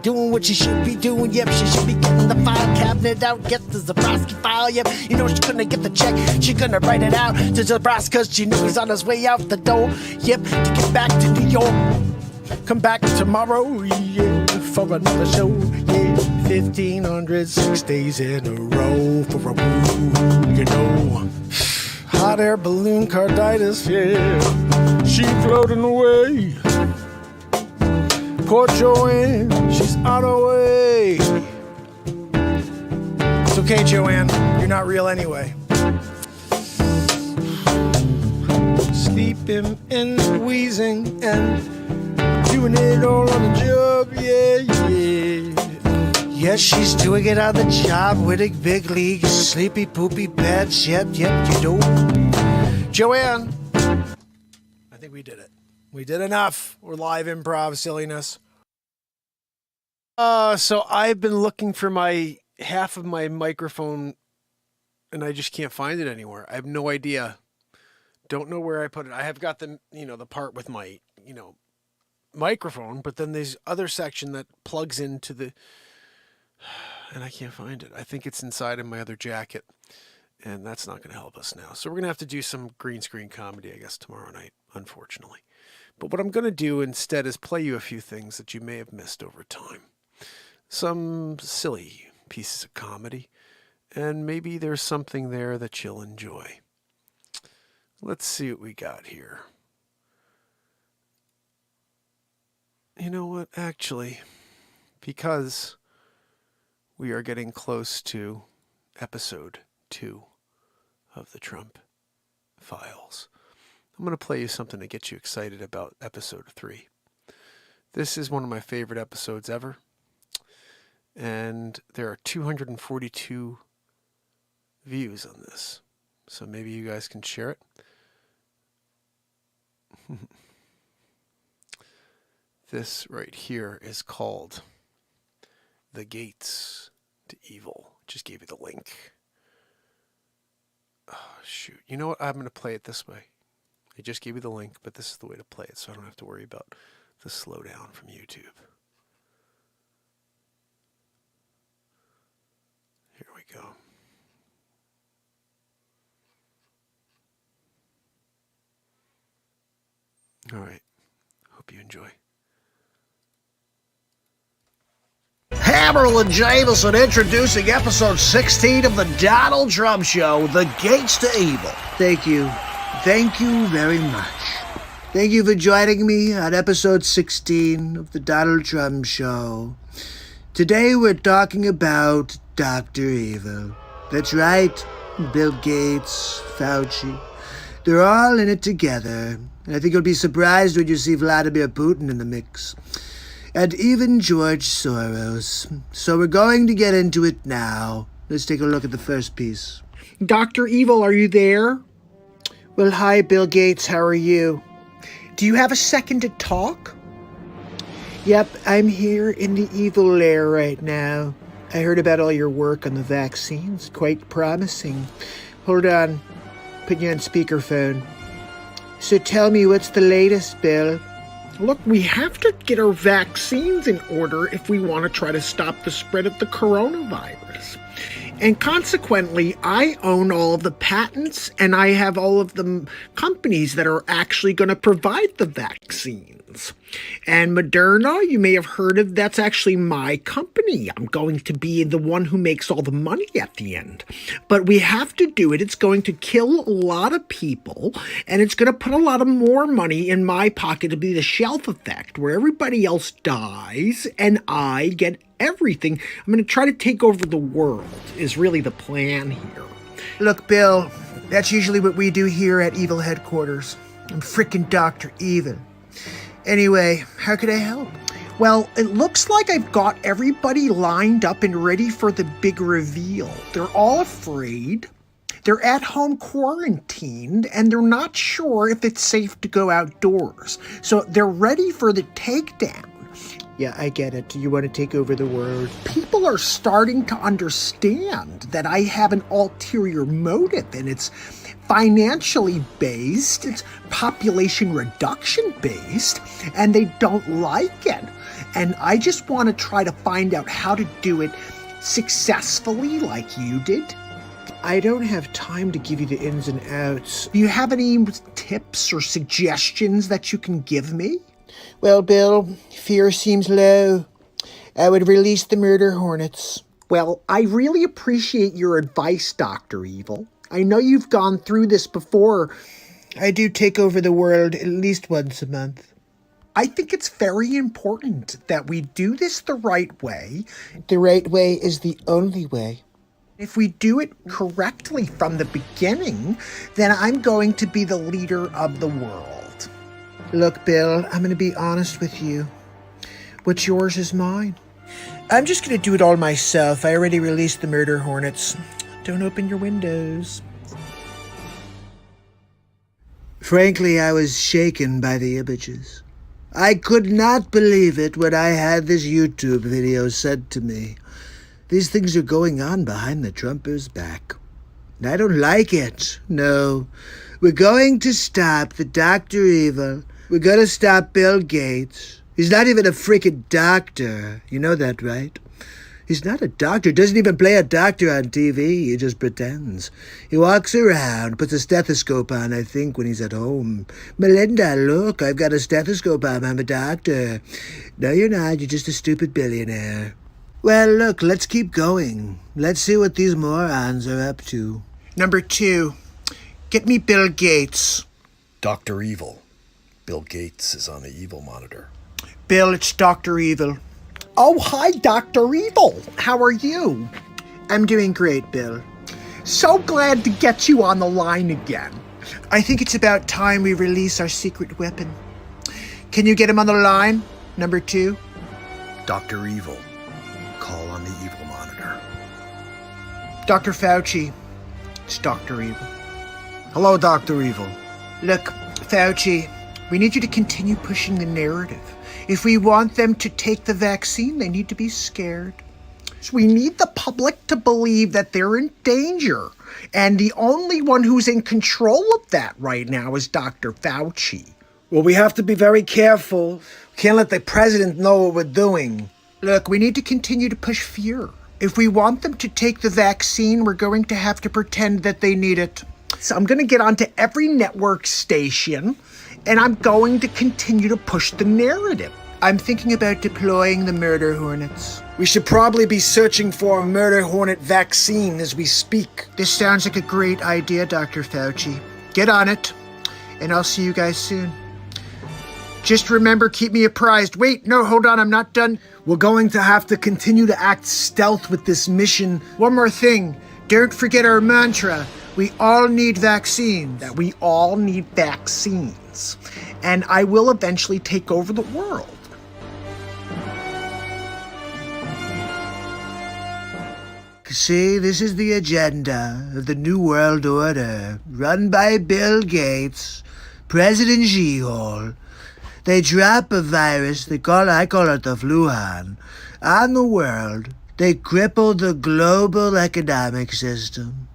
doing what she should be doing, yep. She should be getting the file cabinet out, get the Zabrowski file, yep. You know she's gonna get the check, she's gonna write it out to Zabrowski, cause she knows he's on his way out the door, yep. To get back to New York, come back tomorrow, yeah, for another show, yeah. 1,506 days in a row for a woo, you know. Hot air balloon carditis, yeah. She floating away. Poor Joanne, she's on her way. It's okay, Joanne. You're not real anyway. Sleeping and wheezing and doing it all on the job, yeah. Yes, she's doing it on the job, winning big leagues, sleepy, poopy beds, yep, you know. Joanne, I think we did it. We did enough. We're live improv silliness. So I've been looking for my half of my microphone, and I just can't find it anywhere. I have no idea. Don't know where I put it. I have got the, the part with my, microphone, but then there's other section that plugs into the, and I can't find it. I think it's inside of my other jacket, and that's not going to help us now. So we're going to have to do some green screen comedy, I guess, tomorrow night, unfortunately. But what I'm going to do instead is play you a few things that you may have missed over time. Some silly pieces of comedy, and maybe there's something there that you'll enjoy. Let's see what we got here. You know what, actually, because we are getting close to episode 2 of the Trump Files, I'm going to play you something to get you excited about episode 3. This is one of my favorite episodes ever, and there are 242 views on this, so maybe you guys can share it. This right here is called The Gates to Evil. Just gave you the link. Oh, shoot. You know what? I'm going to play it this way. I just gave you the link, but this is the way to play it, so I don't have to worry about the slowdown from YouTube. Here we go. All right. Hope you enjoy. Hammerl and Jameson introducing episode 16 of the Donald Trump Show, The Gates to Evil. Thank you. Thank you very much. Thank you for joining me on episode 16 of the Donald Trump Show. Today we're talking about Dr. Evil. That's right, Bill Gates, Fauci. They're all in it together. And I think you'll be surprised when you see Vladimir Putin in the mix. And even George Soros. So we're going to get into it now. Let's take a look at the first piece. Dr. Evil, are you there? Well, hi, Bill Gates. How are you? Do you have a second to talk? Yep, I'm here in the evil lair right now. I heard about all your work on the vaccines. Quite promising. Hold on. Put you on speakerphone. So tell me, what's the latest, Bill? Look, we have to get our vaccines in order if we want to try to stop the spread of the coronavirus. And consequently, I own all of the patents and I have all of the companies that are actually going to provide the vaccines. And Moderna, you may have heard of, that's actually my company. I'm going to be the one who makes all the money at the end. But we have to do it. It's going to kill a lot of people, and it's going to put a lot of more money in my pocket to be the shelf effect, where everybody else dies and I get everything. I'm going to try to take over the world, is really the plan here. Look, Bill, that's usually what we do here at Evil Headquarters. I'm frickin' Dr. Evil. Anyway, how could I help? Well, it looks like I've got everybody lined up and ready for the big reveal. They're all afraid. They're at home quarantined, and they're not sure if it's safe to go outdoors. So they're ready for the takedown. Yeah, I get it. You want to take over the world. People are starting to understand that I have an ulterior motive, and it's financially based, it's population reduction based, and they don't like it. And I just want to try to find out how to do it successfully like you did. I don't have time to give you the ins and outs. Do you have any tips or suggestions that you can give me? Well, Bill, fear seems low. I would release the murder hornets. Well, I really appreciate your advice, Dr. Evil. I know you've gone through this before. I do take over the world at least once a month. I think it's very important that we do this the right way. The right way is the only way. If we do it correctly from the beginning, then I'm going to be the leader of the world. Look, Bill, I'm going to be honest with you. What's yours is mine. I'm just going to do it all myself. I already released the murder hornets. Don't open your windows. Frankly, I was shaken by the images. I could not believe it when I had this YouTube video sent to me. These things are going on behind the Trumpers' back. And I don't like it. No. We're going to stop the Dr. Evil. We're going to stop Bill Gates. He's not even a freaking doctor. You know that, right? He's not a doctor. Doesn't even play a doctor on TV. He just pretends. He walks around, puts a stethoscope on, I think, when he's at home. Melinda, look, I've got a stethoscope on. I'm a doctor. No, you're not. You're just a stupid billionaire. Well, look, let's keep going. Let's see what these morons are up to. Number 2, get me Bill Gates. Dr. Evil. Bill Gates is on the evil monitor. Bill, it's Dr. Evil. Oh, hi, Dr. Evil. How are you? I'm doing great, Bill. So glad to get you on the line again. I think it's about time we release our secret weapon. Can you get him on the line, number 2? Dr. Evil. Call on the evil monitor. Dr. Fauci. It's Dr. Evil. Hello, Dr. Evil. Look, Fauci, we need you to continue pushing the narrative. If we want them to take the vaccine, they need to be scared. So we need the public to believe that they're in danger. And the only one who's in control of that right now is Dr. Fauci. Well, we have to be very careful. We can't let the president know what we're doing. Look, we need to continue to push fear. If we want them to take the vaccine, we're going to have to pretend that they need it. So I'm going to get onto every network station, and I'm going to continue to push the narrative. I'm thinking about deploying the murder hornets. We should probably be searching for a murder hornet vaccine as we speak. This sounds like a great idea, Dr. Fauci. Get on it, and I'll see you guys soon. Just remember, keep me apprised. Wait, no, hold on, I'm not done. We're going to have to continue to act stealth with this mission. One more thing. Don't forget our mantra. We all need vaccines. That we all need vaccines. And I will eventually take over the world. See, this is the agenda of the New World Order, run by Bill Gates, President Xi-Hol. They drop a virus, I call it the Fluhan, on the world. They cripple the global economic system.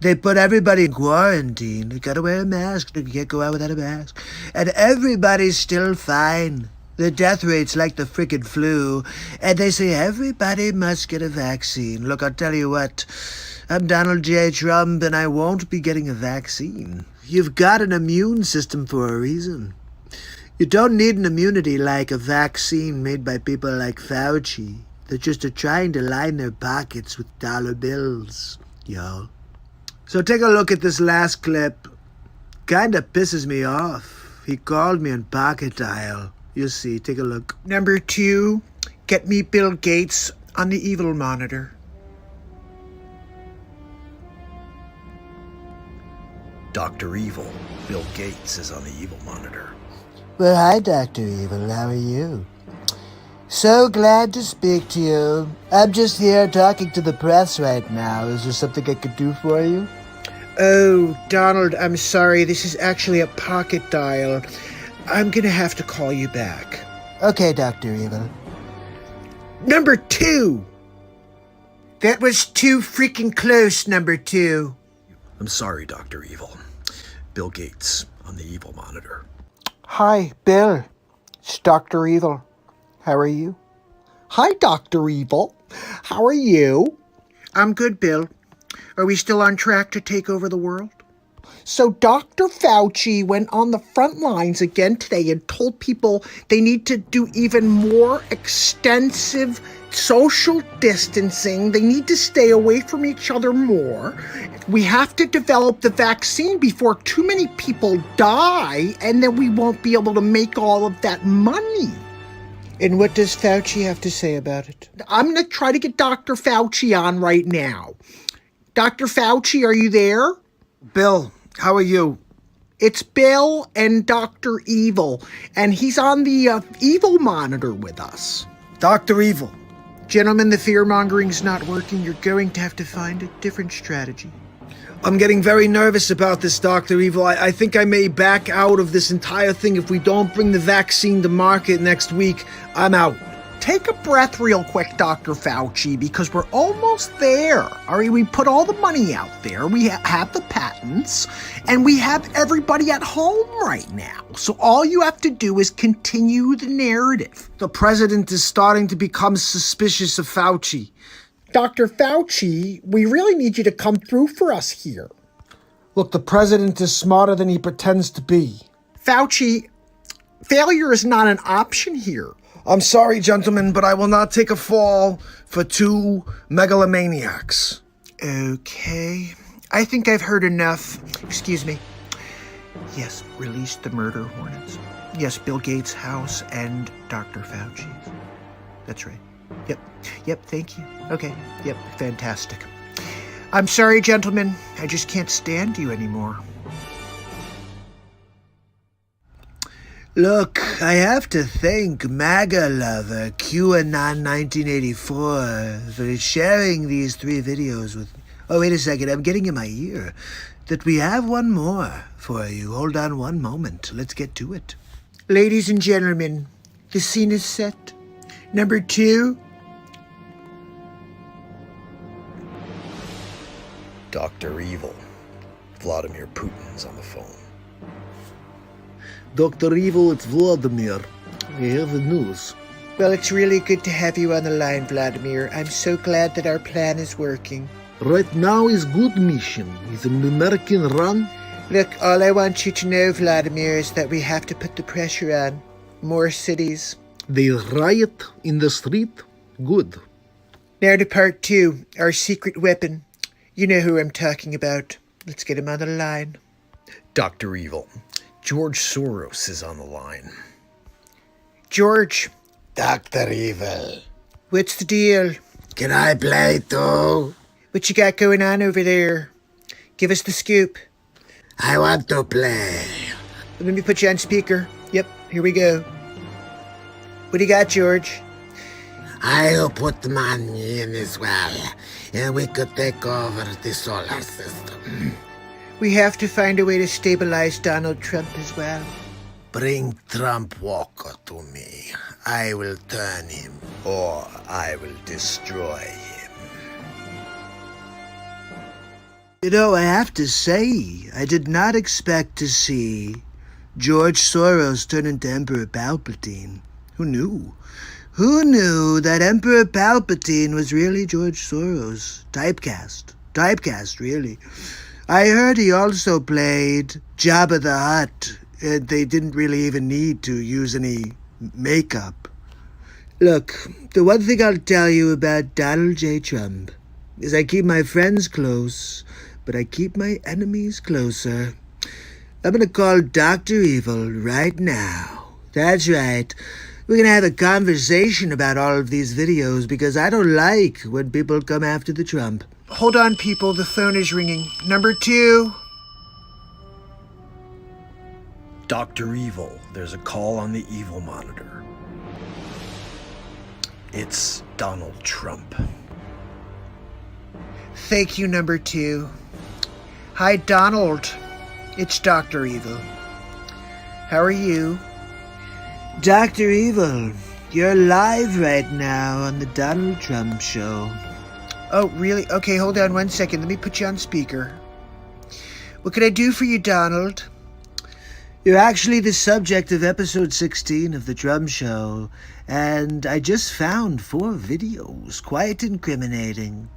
They put everybody in quarantine. You gotta wear a mask. You can't go out without a mask. And everybody's still fine. The death rate's like the frickin' flu. And they say everybody must get a vaccine. Look, I'll tell you what. I'm Donald J. Trump, and I won't be getting a vaccine. You've got an immune system for a reason. You don't need an immunity like a vaccine made by people like Fauci that just are trying to line their pockets with dollar bills, y'all. So take a look at this last clip. Kinda pisses me off. He called me on pocket dial. You'll see. Take a look. Number 2, get me Bill Gates on the evil monitor. Dr. Evil, Bill Gates, is on the evil monitor. Well, hi, Dr. Evil. How are you? So glad to speak to you. I'm just here talking to the press right now. Is there something I could do for you? Oh, Donald, I'm sorry. This is actually a pocket dial. I'm gonna have to call you back. Okay, Dr. Evil. Number 2! That was too freaking close, number 2. I'm sorry, Dr. Evil. Bill Gates on the evil monitor. Hi, Bill. It's Dr. Evil. How are you? Hi, Dr. Evil. How are you? I'm good, Bill. Are we still on track to take over the world? So Dr. Fauci went on the front lines again today and told people they need to do even more extensive social distancing. They need to stay away from each other more. We have to develop the vaccine before too many people die, and then we won't be able to make all of that money. And what does Fauci have to say about it? I'm going to try to get Dr. Fauci on right now. Dr. Fauci, are you there? Bill, how are you? It's Bill and Dr. Evil, and he's on the evil monitor with us. Dr. Evil. Gentlemen, the fear-mongering's not working. You're going to have to find a different strategy. I'm getting very nervous about this, Dr. Evil. I think I may back out of this entire thing if we don't bring the vaccine to market next week. I'm out. Take a breath real quick, Dr. Fauci, because we're almost there. All right, we put all the money out there. We have the patents, and we have everybody at home right now. So all you have to do is continue the narrative. The president is starting to become suspicious of Fauci. Dr. Fauci, we really need you to come through for us here. Look, the president is smarter than he pretends to be. Fauci, failure is not an option here. I'm sorry, gentlemen, but I will not take a fall for two megalomaniacs. Okay. I think I've heard enough. Excuse me. Yes, release the murder hornets. Yes, Bill Gates' house and Dr. Fauci's. That's right. Yep, thank you. Okay, yep, fantastic. I'm sorry, gentlemen. I just can't stand you anymore. Look, I have to thank MAGA lover QAnon 1984 for sharing these 3 videos with me. Oh, wait a second, I'm getting in my ear that we have one more for you. Hold on one moment. Let's get to it. Ladies and gentlemen, the scene is set. Number 2. Dr. Evil. Vladimir Putin's on the phone. Dr. Evil, it's Vladimir. We have the news. Well, it's really good to have you on the line, Vladimir. I'm so glad that our plan is working. Right now is good mission. Is an American run? Look, all I want you to know, Vladimir, is that we have to put the pressure on. More cities. They riot in the street? Good. Now to part 2, our secret weapon. You know who I'm talking about. Let's get him on the line. Dr. Evil. George Soros is on the line. George. Dr. Evil. What's the deal? Can I play too? What you got going on over there? Give us the scoop. I want to play. Let me put you on speaker. Yep, here we go. What do you got, George? I'll put money in as well, and we could take over the solar system. We have to find a way to stabilize Donald Trump as well. Bring Trump Walker to me. I will turn him, or I will destroy him. You know, I have to say, I did not expect to see George Soros turn into Emperor Palpatine. Who knew? Who knew that Emperor Palpatine was really George Soros? Typecast. Typecast, really. I heard he also played Jabba the Hutt. They didn't really even need to use any makeup. Look, the one thing I'll tell you about Donald J. Trump is I keep my friends close, but I keep my enemies closer. I'm gonna call Dr. Evil right now. That's right. We're gonna have a conversation about all of these videos because I don't like when people come after the Trump. Hold on, people. The phone is ringing. Number 2. Dr. Evil, there's a call on the evil monitor. It's Donald Trump. Thank you, number 2. Hi, Donald. It's Dr. Evil. How are you? Dr. Evil, you're live right now on the Donald Trump Show. Oh, really? Okay, hold on 1 second. Let me put you on speaker. What can I do for you, Donald? You're actually the subject of episode 16 of the Trump Show, and I just found 4 videos, quite incriminating.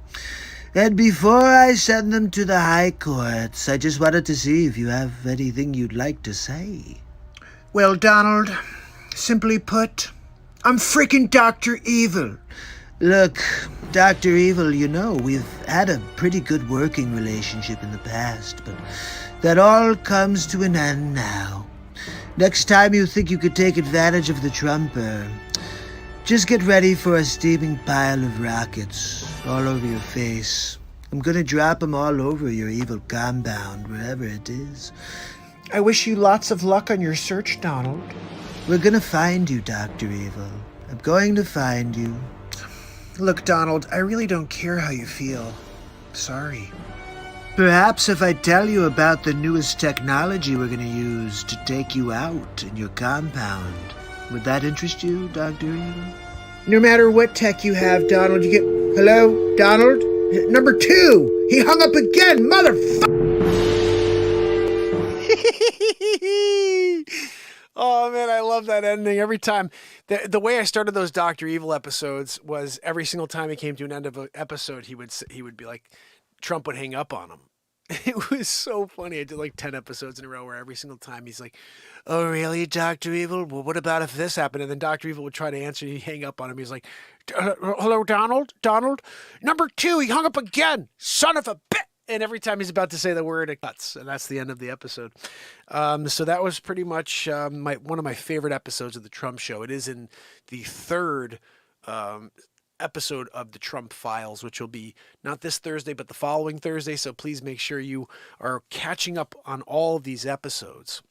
And before I send them to the high courts, I just wanted to see if you have anything you'd like to say. Well, Donald, simply put, I'm freaking Dr. Evil. Look, Dr. Evil, you know, we've had a pretty good working relationship in the past, but that all comes to an end now. Next time you think you could take advantage of the Trumper, just get ready for a steaming pile of rockets all over your face. I'm gonna drop them all over your evil compound, wherever it is. I wish you lots of luck on your search, Donald. We're gonna find you, Dr. Evil. I'm going to find you. Look, Donald, I really don't care how you feel. Sorry. Perhaps if I tell you about the newest technology we're going to use to take you out in your compound, would that interest you, Dr. Evil? No matter what tech you have, Donald, you get... Hello, Donald? Number 2! He hung up again, motherfucker! Oh, man, I love that ending. Every time, the way I started those Dr. Evil episodes was every single time he came to an end of an episode, he would be like, Trump would hang up on him. It was so funny. I did like 10 episodes in a row where every single time he's like, oh, really, Dr. Evil? Well, what about if this happened? And then Dr. Evil would try to answer. He'd hang up on him. He's like, hello, Donald? Donald? Number 2, he hung up again. Son of a bitch. And every time he's about to say the word, it cuts. And that's the end of the episode. So that was pretty much one of my favorite episodes of the Trump Show. It is in the 3rd episode of the Trump Files, which will be not this Thursday, but the following Thursday. So please make sure you are catching up on all of these episodes.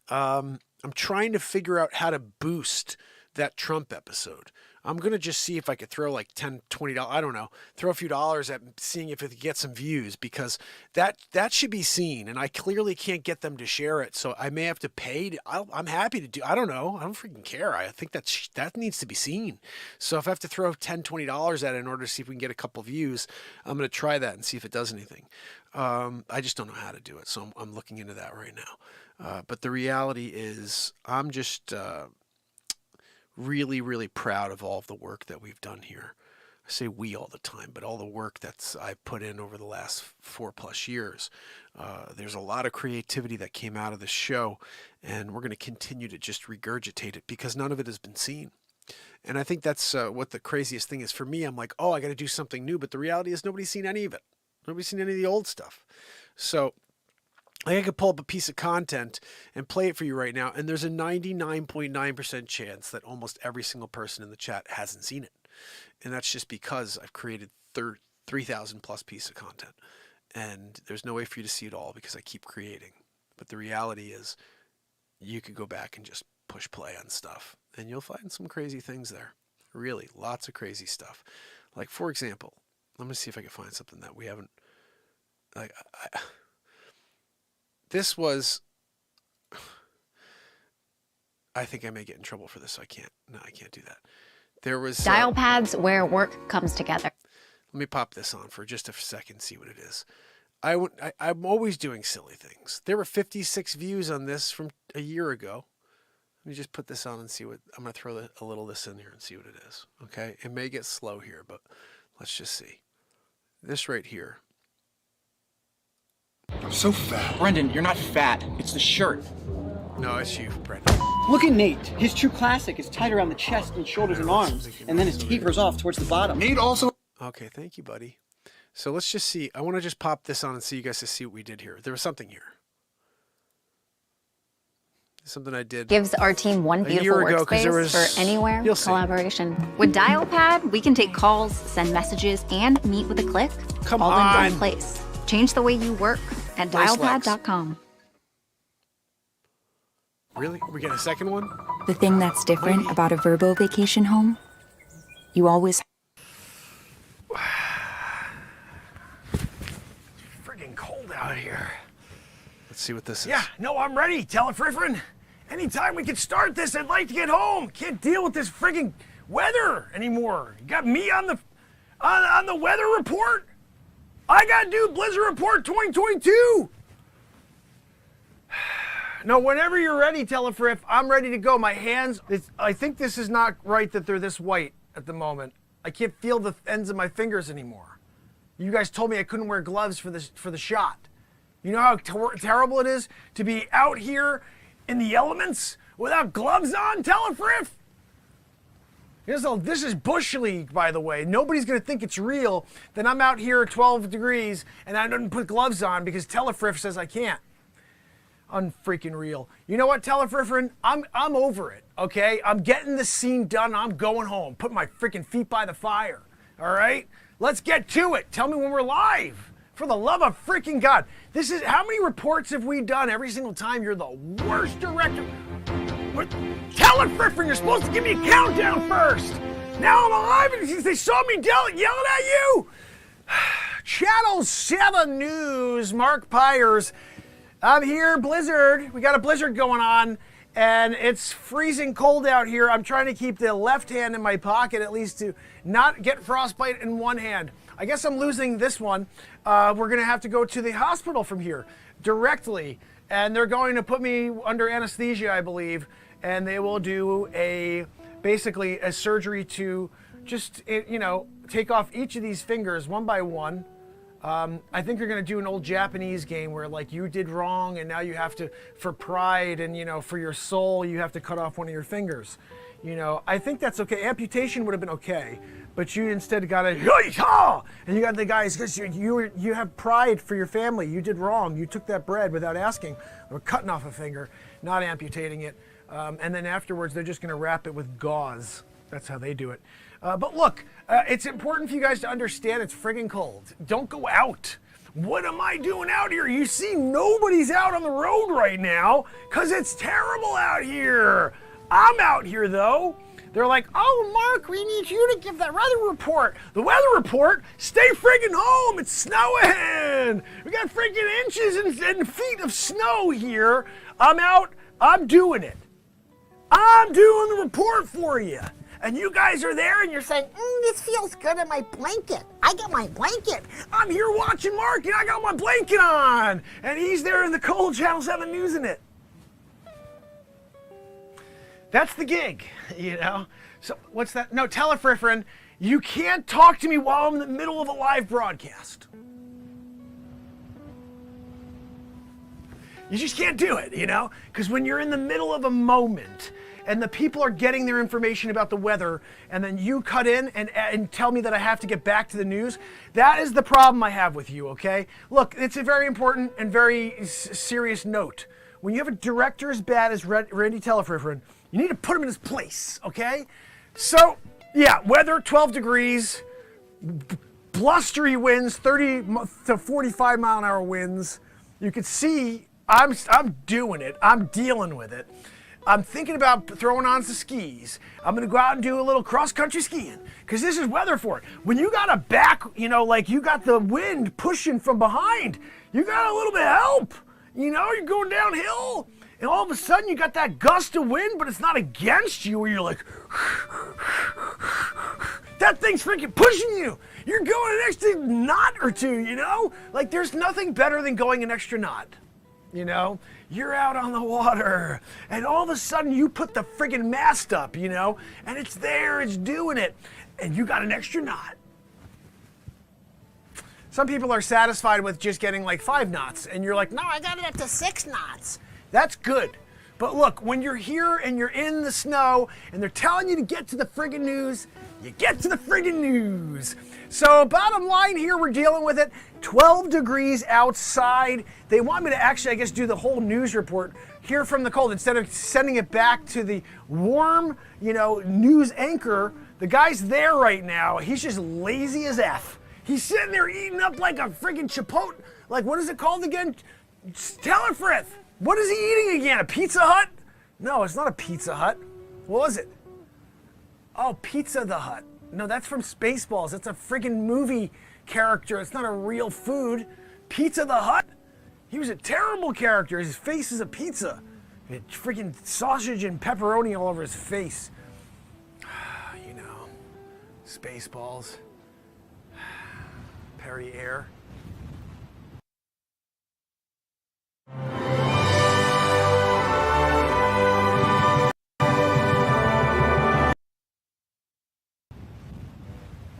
I'm trying to figure out how to boost that Trump episode. I'm going to just see if I could throw like $10, $20, I don't know, throw a few dollars at seeing if it could get some views, because that should be seen, and I clearly can't get them to share it, so I may have to pay. I'm happy to do, I don't know, I don't freaking care. I think that needs to be seen. So if I have to throw $10, $20 at it in order to see if we can get a couple views, I'm going to try that and see if it does anything. I just don't know how to do it, so I'm looking into that right now. But the reality is I'm just... really, really proud of all of the work that we've done here. I say we all the time, but all the work that's I've put in over the last 4+ years. There's a lot of creativity that came out of this show, and we're going to continue to just regurgitate it because none of it has been seen. And I think that's what the craziest thing is for me. I'm like, oh, I got to do something new, but the reality is nobody's seen any of it. Nobody's seen any of the old stuff. So I could pull up a piece of content and play it for you right now, and there's a 99.9% chance that almost every single person in the chat hasn't seen it. And that's just because I've created 3,000 plus pieces of content. And there's no way for you to see it all because I keep creating. But the reality is you could go back and just push play on stuff, and you'll find some crazy things there. Really, lots of crazy stuff. Like, for example, let me see if I can find something that we haven't... This was, I think I may get in trouble for this, so I can't do that. There was... Dial pads where work comes together. Let me pop this on for just a second, see what it is. I'm always doing silly things. There were 56 views on this from a year ago. Let me just put this on and see what, I'm going to throw a little of this in here and see what it is. Okay, it may get slow here, but let's just see. This right here. I'm so fat. Brendan, you're not fat. It's the shirt. No, it's you, Brendan. Look at Nate. His true classic is tight around the chest and shoulders and arms, and then it tapers off towards the bottom. Nate also... Okay, thank you, buddy. So let's just see. I want to just pop this on and see you guys to see what we did here. There was something here. Something I did. Gives our team one beautiful workspace for anywhere collaboration. With DialPad, we can take calls, send messages, and meet with a click. Come all on. in one place. Change the way you work at Nice dialpad.com. Really? We get a second one? The thing that's different about a Verbo vacation home, you always... Friggin' cold out here. Let's see what this is. Yeah, no, I'm ready, Telefriffin. Anytime we can start this, I'd like to get home. Can't deal with this friggin' weather anymore. You got me on the weather report? I gotta do Blizzard Report 2022. No, whenever you're ready, Telefriff, I'm ready to go. My hands, I think this is not right that they're this white at the moment. I can't feel the ends of my fingers anymore. You guys told me I couldn't wear gloves for the shot. You know how terrible it is to be out here in the elements without gloves on, Telefriff? This is Bush League, by the way. Nobody's going to think it's real that I'm out here at 12 degrees and I didn't put gloves on because Telefriff says I can't. Unfreaking real. You know what, Telefriffin? I'm over it, okay? I'm getting this scene done. I'm going home. Put my freaking feet by the fire, all right? Let's get to it. Tell me when we're live. For the love of freaking God. This is, how many reports have we done every single time? You're the worst director. Telefriffin, you're supposed to give me a countdown first. Now I'm alive and they saw me yelling at you. Channel 7 News, Mark Pires. I'm here, Blizzard. We got a blizzard going on, and it's freezing cold out here. I'm trying to keep the left hand in my pocket, at least to not get frostbite in one hand. I guess I'm losing this one. We're going to have to go to the hospital from here directly, and they're going to put me under anesthesia, I believe, and they will do basically a surgery to just, take off each of these fingers one by one. I think they're going to do an old Japanese game where, like, you did wrong and now you have to, for pride and, for your soul, you have to cut off one of your fingers. I think that's okay. Amputation would have been okay, but you instead got and you got the guys, because you have pride for your family. You did wrong. You took that bread without asking. We're cutting off a finger, not amputating it. And then afterwards, they're just going to wrap it with gauze. That's how they do it. But look, it's important for you guys to understand it's friggin' cold. Don't go out. What am I doing out here? You see, nobody's out on the road right now because it's terrible out here. I'm out here, though. They're like, oh, Mark, we need you to give that weather report. The weather report? Stay friggin' home. It's snowing. We got friggin' inches and feet of snow here. I'm out. I'm doing it. I'm doing the report for you. And you guys are there and you're saying, this feels good in my blanket. I got my blanket. I'm here watching Mark and I got my blanket on. And he's there in the cold Channel 7 News in it. That's the gig, So what's that? No, Telefriffin, you can't talk to me while I'm in the middle of a live broadcast. You just can't do it, Because when you're in the middle of a moment and the people are getting their information about the weather and then you cut in and tell me that I have to get back to the news, that is the problem I have with you, okay? Look, it's a very important and very serious note. When you have a director as bad as Randy Telefriffin, you need to put him in his place, okay? So, yeah, weather, 12 degrees, blustery winds, 30 to 45 mile an hour winds. You can see I'm doing it. I'm dealing with it. I'm thinking about throwing on some skis. I'm going to go out and do a little cross-country skiing because this is weather for it. When you got a back, like you got the wind pushing from behind, you got a little bit of help. You're going downhill and all of a sudden you got that gust of wind, but it's not against you where you're like, that thing's freaking pushing you. You're going an extra knot or two, you know? Like, there's nothing better than going an extra knot. You know, you're out on the water, and all of a sudden you put the friggin' mast up, you know, and it's there, it's doing it, and you got an extra knot. Some people are satisfied with just getting like 5 knots, and you're like, no, I got it up to 6 knots. That's good. But look, when you're here and you're in the snow, and they're telling you to get to the friggin' news, you get to the friggin' news. So bottom line here, we're dealing with it. 12 degrees outside. They want me to actually, I guess, do the whole news report here from the cold. Instead of sending it back to the warm, you know, news anchor, the guy's there right now. He's just lazy as F. He's sitting there eating up like a friggin' chipotle. Like, what is it called again? Telefrith. What is he eating again? A Pizza Hut? No, it's not a Pizza Hut. What was it? Oh, Pizza the Hut. No, that's from Spaceballs. That's a friggin' movie character. It's not a real food. Pizza the Hut? He was a terrible character. His face is a pizza. Friggin' sausage and pepperoni all over his face. You know, Spaceballs. Perrier.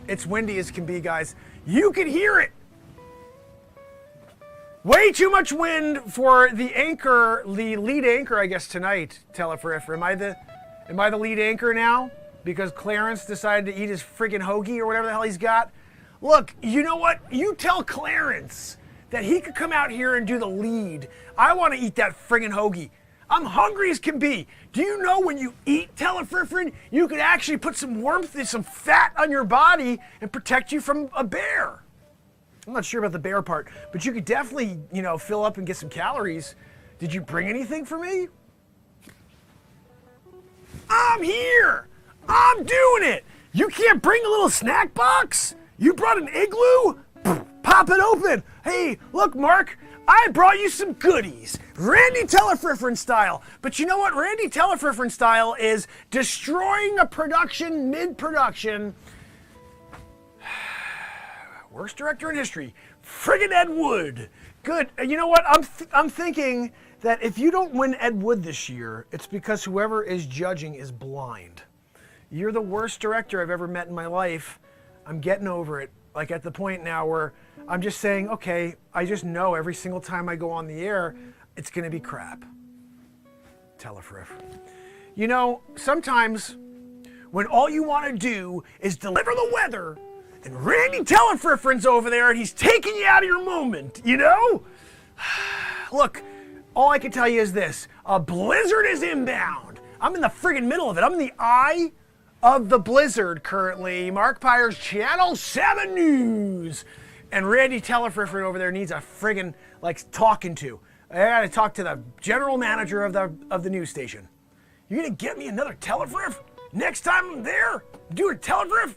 It's windy as can be, guys. You can hear it. Way too much wind for the anchor, the lead anchor, I guess, tonight, Telefrif. Am I the lead anchor now? Because Clarence decided to eat his friggin' hoagie or whatever the hell he's got? Look, you know what? You tell Clarence that he could come out here and do the lead. I want to eat that friggin' hoagie. I'm hungry as can be. Do you know when you eat telefrifrin, you could actually put some warmth and some fat on your body and protect you from a bear? I'm not sure about the bear part, but you could definitely, you know, fill up and get some calories. Did you bring anything for me? I'm here. I'm doing it. You can't bring a little snack box? You brought an igloo? Pop it open. Hey, look, Mark, I brought you some goodies. Randy Telefrifrin style. But you know what? Randy Telefrifrin style is destroying a production mid-production. Worst director in history. Friggin' Ed Wood. Good. You know what? I'm thinking that if you don't win Ed Wood this year, it's because whoever is judging is blind. You're the worst director I've ever met in my life. I'm getting over it. Like at the point now where I'm just saying, okay, I just know every single time I go on the air, it's going to be crap. Telefrif. You know, sometimes when all you want to do is deliver the weather, and Randy Telefrifrin's over there and he's taking you out of your moment, you know? Look, all I can tell you is this. A blizzard is inbound. I'm in the friggin' middle of it. I'm in the eye of the blizzard currently. Mark Pires, Channel 7 News. And Randy Telefrifrin over there needs a friggin' like talking to. I gotta talk to the general manager of the news station. You gonna get me another Telefrif? Next time I'm there, do a Telefrif?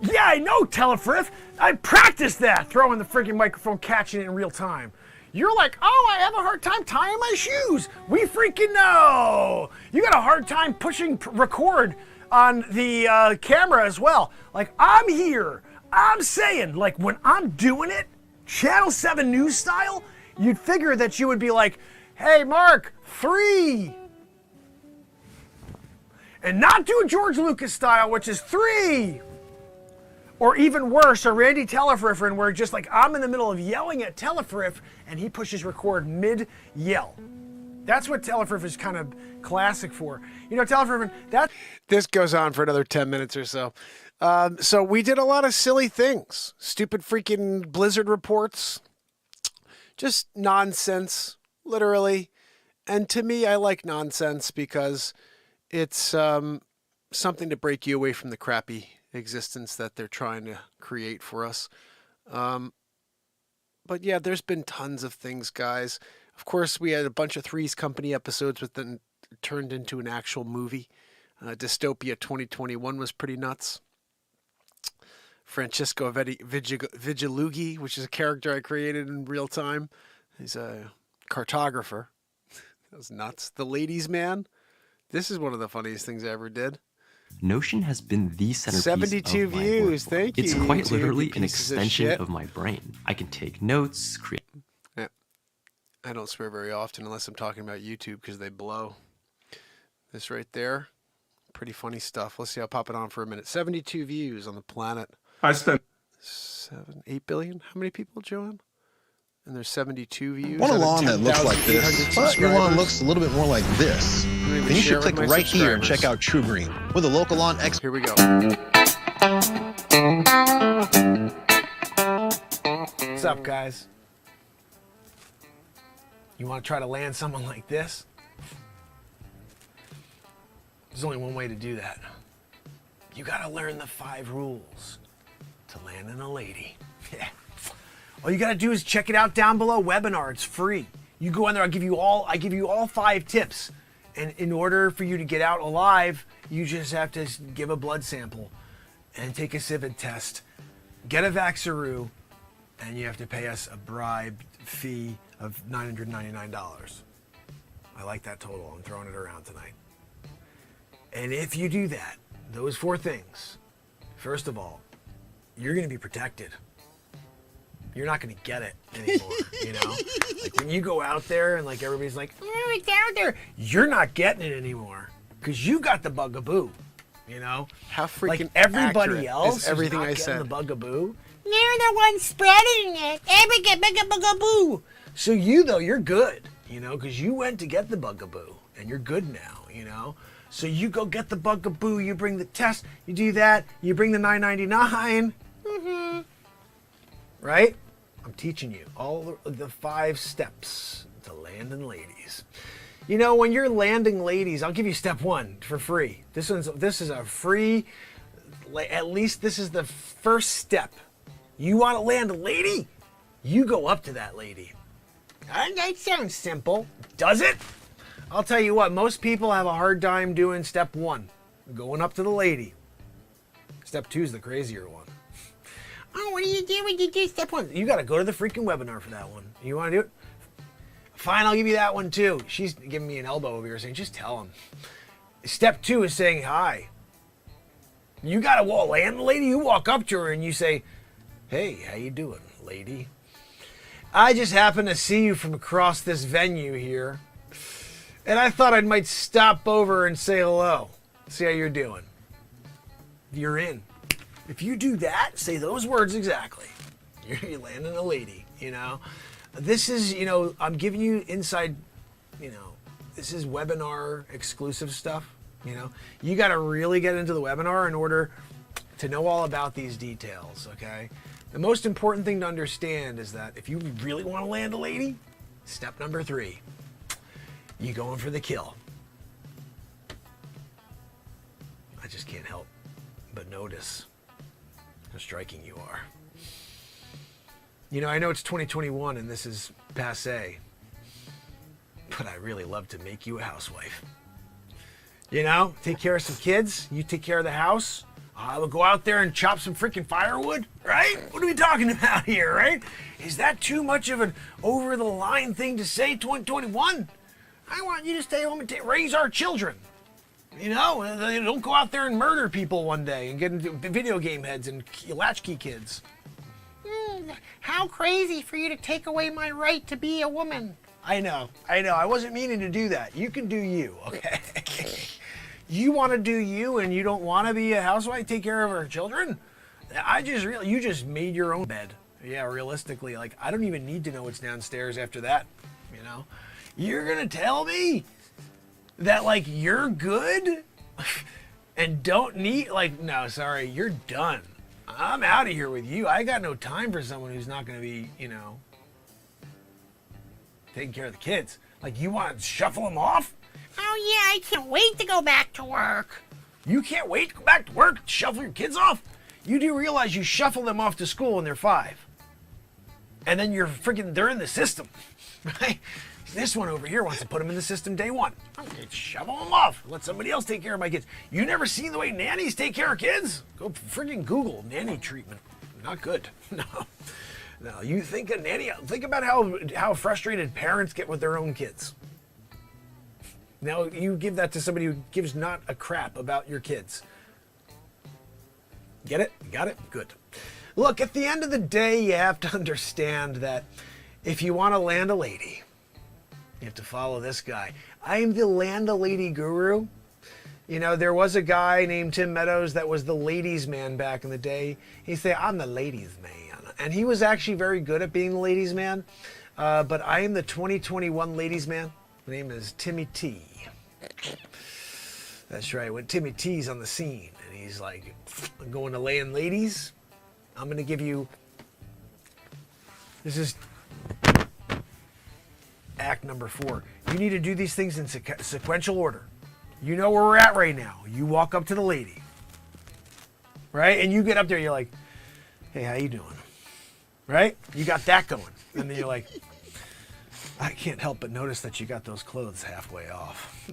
Yeah, I know Telefrif. I practiced that, throwing the friggin' microphone, catching it in real time. You're like, oh, I have a hard time tying my shoes. We freaking know. You got a hard time pushing record on the camera as well. Like, I'm here. I'm saying, like, when I'm doing it, Channel 7 News style, you'd figure that you would be like, hey, Mark, 3. And not do a George Lucas style, which is 3. Or even worse, a Randy Telefrifrin, where just like I'm in the middle of yelling at Telefrif and he pushes record mid-yell. That's what Telefrif is kind of classic for. You know, Telefrifrin, This goes on for another 10 minutes or so. So we did a lot of silly things. Stupid freaking blizzard reports. Just nonsense, literally. And to me, I like nonsense because it's something to break you away from the crappy existence that they're trying to create for us. But yeah, there's been tons of things, guys. Of course, we had a bunch of Three's Company episodes with then turned into an actual movie. Dystopia 2021 was pretty nuts. Francisco Vigilugi, which is a character I created in real time. He's a cartographer. That was nuts. The Ladies Man. This is one of the funniest things I ever did. Notion has been the centerpiece 72 of my views. workflow. Thank you. It's quite YouTube, literally an pieces of extension shit. of my brain. I can take notes, create. Yeah. I don't swear very often unless I'm talking about YouTube because they blow. This right there, pretty funny stuff. Let's see. I'll pop it on for a minute. 72 views on the planet. I spent 8 billion. How many people, Joanne? And there's 72 views. Want a lawn that looks like this, but your lawn looks a little bit more like this? Then you should click right here and check out True Green with a local lawn expert. Here we go. What's up, guys? You want to try to land someone like this? There's only one way to do that. You got to learn the 5 rules to landing a lady. Yeah. All you got to do is check it out down below. Webinar, it's free. You go in there, I give you all 5 tips. And in order for you to get out alive, you just have to give a blood sample and take a civet test, get a Vaxaroo, and you have to pay us a bribe fee of $999. I like that total. I'm throwing it around tonight. And if you do that, those 4 things, first of all, you're going to be protected. You're not going to get it anymore, you know? Like when you go out there and like everybody's like, oh, it's out there. You're not getting it anymore because you got the bugaboo, you know? How freaking like everybody accurate else is everything is not I getting said. the bugaboo. They're the ones spreading it. Every get bugaboo. So you though, you're good, you know, because you went to get the bugaboo and you're good now, you know? So you go get the bugaboo, you bring the test, you do that, you bring the $9.99. Right? I'm teaching you all the 5 steps to landing ladies. You know, when you're landing ladies, I'll give you step 1 for free. This is a free, at least this is the first step. You want to land a lady? You go up to that lady. That sounds simple. Does it? I'll tell you what, most people have a hard time doing step 1, going up to the lady. Step 2 is the crazier one. Oh, what do you do when you do step 1? You got to go to the freaking webinar for that one. You want to do it? Fine, I'll give you that one too. She's giving me an elbow over here saying, just tell him. Step 2 is saying hi. You got to land the lady. You walk up to her and you say, hey, how you doing, lady? I just happened to see you from across this venue here. And I thought I might stop over and say hello. See how you're doing. You're in. If you do that, say those words exactly, you're landing a lady, you know. This is, you know, I'm giving you inside, you know, this is webinar exclusive stuff, you know. You got to really get into the webinar in order to know all about these details, okay? The most important thing to understand is that if you really want to land a lady, step number 3, you going for the kill. I just can't help but notice how striking you are. You know, I know it's 2021 and this is passé, but I really love to make you a housewife. You know, take care of some kids, you take care of the house. I will go out there and chop some freaking firewood, right? What are we talking about here, right? Is that too much of an over-the-line thing to say, 2021? I want you to stay home and raise our children. You know, don't go out there and murder people one day and get into video game heads and latchkey kids. How crazy for you to take away my right to be a woman. I know. I wasn't meaning to do that. You can do you, okay? You want to do you and you don't want to be a housewife, take care of our children? You just made your own bed. Yeah, realistically, like, I don't even need to know what's downstairs after that, you know? You're going to tell me that, like, you're good and don't need, like, no, sorry, you're done. I'm out of here with you. I got no time for someone who's not going to be, you know, taking care of the kids. Like, you want to shuffle them off? Oh, yeah, I can't wait to go back to work. You can't wait to go back to work to shuffle your kids off? You do realize you shuffle them off to school when they're 5. And then they're in the system, right? This one over here wants to put them in the system day 1. Okay, shovel them off. Let somebody else take care of my kids. You never seen the way nannies take care of kids? Go friggin' Google nanny treatment. Not good. No. You think a nanny? Think about how frustrated parents get with their own kids. Now you give that to somebody who gives not a crap about your kids. Get it? Got it? Good. Look, at the end of the day, you have to understand that if you want to land a lady, you have to follow this guy. I am the land a lady guru. You know, there was a guy named Tim Meadows that was the ladies' man back in the day. He'd say, I'm the ladies' man. And he was actually very good at being the ladies' man. But I am the 2021 ladies' man. My name is Timmy T. That's right. When Timmy T's on the scene and he's like, I'm going to lay in ladies, I'm going to give you, this is act number 4. You need to do these things in sequential order. You know where we're at right now. You walk up to the lady, right? And you get up there, you're like, hey, how you doing? Right? You got that going. And then you're like, I can't help but notice that you got those clothes halfway off.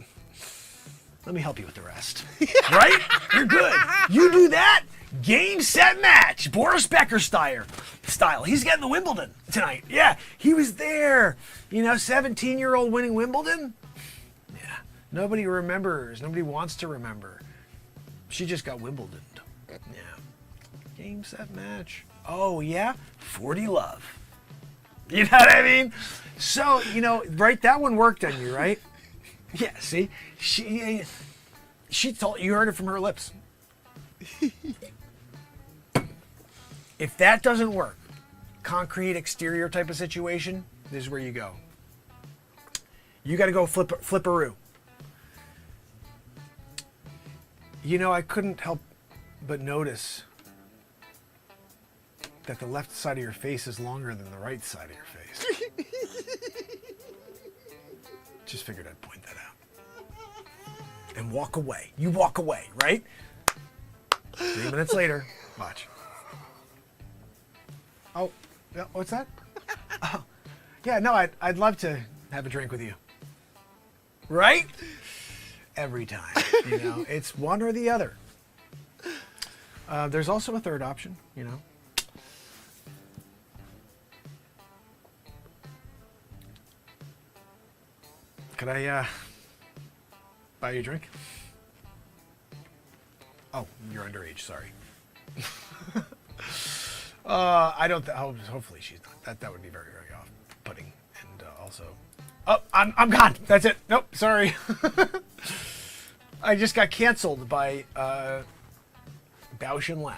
Let me help you with the rest. Right? You're good. You do that, game, set, match. Boris Becker style. He's getting the Wimbledon tonight. Yeah, he was there. You know, 17-year-old winning Wimbledon. Yeah, nobody remembers. Nobody wants to remember. She just got Wimbledon. Yeah. Game, set, match. Oh, yeah? 40 love. You know what I mean? So, you know, right, that one worked on you, right? Yeah, see? She told you, heard it from her lips. If that doesn't work, concrete exterior type of situation, this is where you go. You got to go flipperoo. You know, I couldn't help but notice that the left side of your face is longer than the right side of your face. Just figured I'd point that out. And walk away. You walk away, right? 3 minutes later, watch. Oh, what's that? Oh, yeah, no, I'd love to have a drink with you. Right? Every time, you know, it's one or the other. There's also a third option, you know. Could I buy you a drink? Oh, you're underage. Sorry. I don't. Hopefully she's not. That would be very, very off-putting. And also, oh, I'm gone. That's it. Nope. Sorry. I just got canceled by Bausch and Lomb.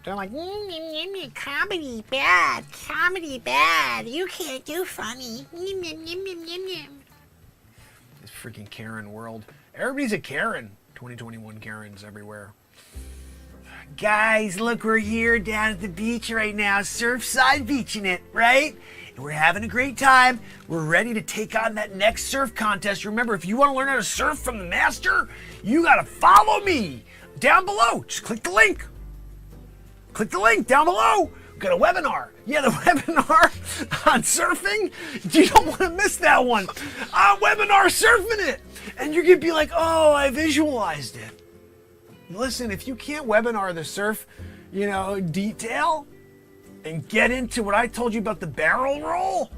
They're like, comedy bad. Comedy bad. You can't do funny. This freaking Karen world. Everybody's a Karen. 2021 Karens everywhere. Guys, look, we're here down at the beach right now, Surfside beaching it, right? And we're having a great time. We're ready to take on that next surf contest. Remember, if you want to learn how to surf from the master, you got to follow me down below. Just click the link. Click the link down below. We've got a webinar. Yeah, the webinar on surfing. You don't want to miss that one. Webinar surfing it. And you're going to be like, oh, I visualized it. Listen, if you can't webinar the surf, you know, detail and get into what I told you about the barrel roll,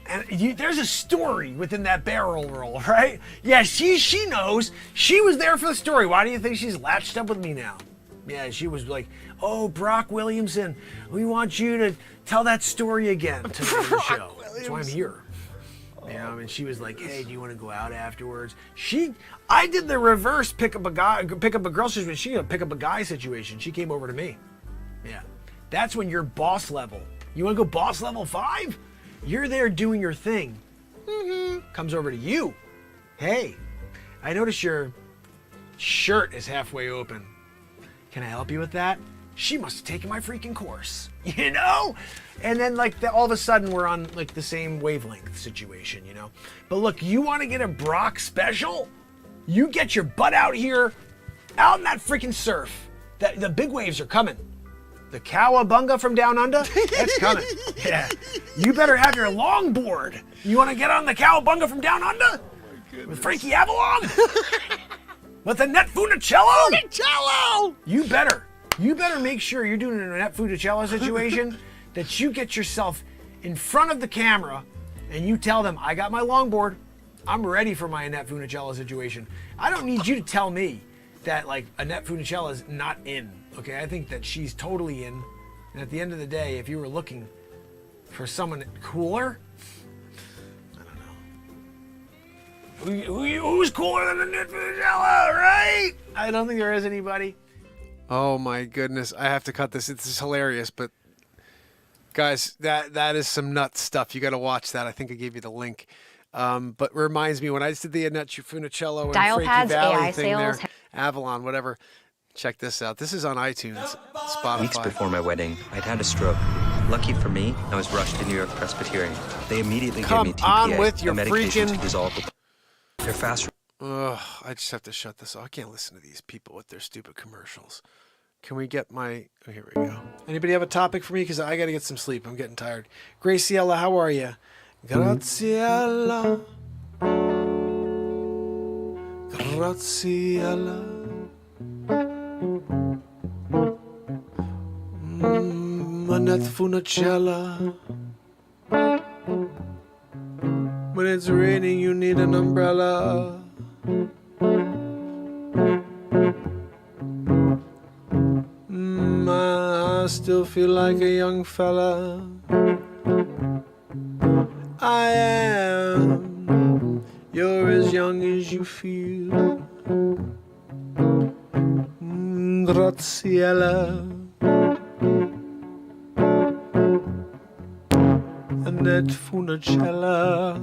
and there's a story within that barrel roll, right? Yeah, she knows. She was there for the story. Why do you think she's latched up with me now? Yeah, she was like, oh, Brock Williamson, we want you to tell that story again to the show. That's why I'm here. You know, and she was like, hey, do you want to go out afterwards? I did the reverse pick up a girl situation. She did a pick up a guy situation. She came over to me. Yeah. That's when you're boss level. You want to go boss level 5? You're there doing your thing. Comes over to you. Hey, I noticed your shirt is halfway open. Can I help you with that? She must have taken my freaking course, you know? And then like all of a sudden we're on like the same wavelength situation, you know? But look, you want to get a Brock special? You get your butt out here, out in that freaking surf. The big waves are coming. The cowabunga from down under, that's coming. Yeah. You better have your longboard. You want to get on the cowabunga from down under? With Frankie Avalon? With the net funicello? Funicello! You better make sure you're doing a net funicello situation that you get yourself in front of the camera and you tell them, I got my longboard, I'm ready for my Annette Funicello situation. I don't need you to tell me that like Annette Funicello is not in. Okay, I think that she's totally in. And at the end of the day, if you were looking for someone cooler, I don't know. Who's cooler than Annette Funicello, right? I don't think there is anybody. Oh my goodness, I have to cut this. It's hilarious, but guys, that is some nuts stuff. You got to watch that. I think I gave you the link. But reminds me when I did the Annette Funicello and Frankie Valli AI thing sales. there, Avalon, whatever. Check this out. This is on iTunes, Spotify. Weeks before my wedding, I'd had a stroke. Lucky for me, I was rushed to New York Presbyterian. They immediately gave me TPA, on with your a medication freaking... to resolve the... They're fast. Ugh, I just have to shut this off. I can't listen to these people with their stupid commercials. Can we get my... Oh, here we go. Anybody have a topic for me? Because I got to get some sleep. I'm getting tired. Graciela, how are you? Graciela. Graciela. Annette Funicello. When it's raining, you need an umbrella. I still feel like a young fella. I am. You're as young as you feel. Graciela. Annette Funicello.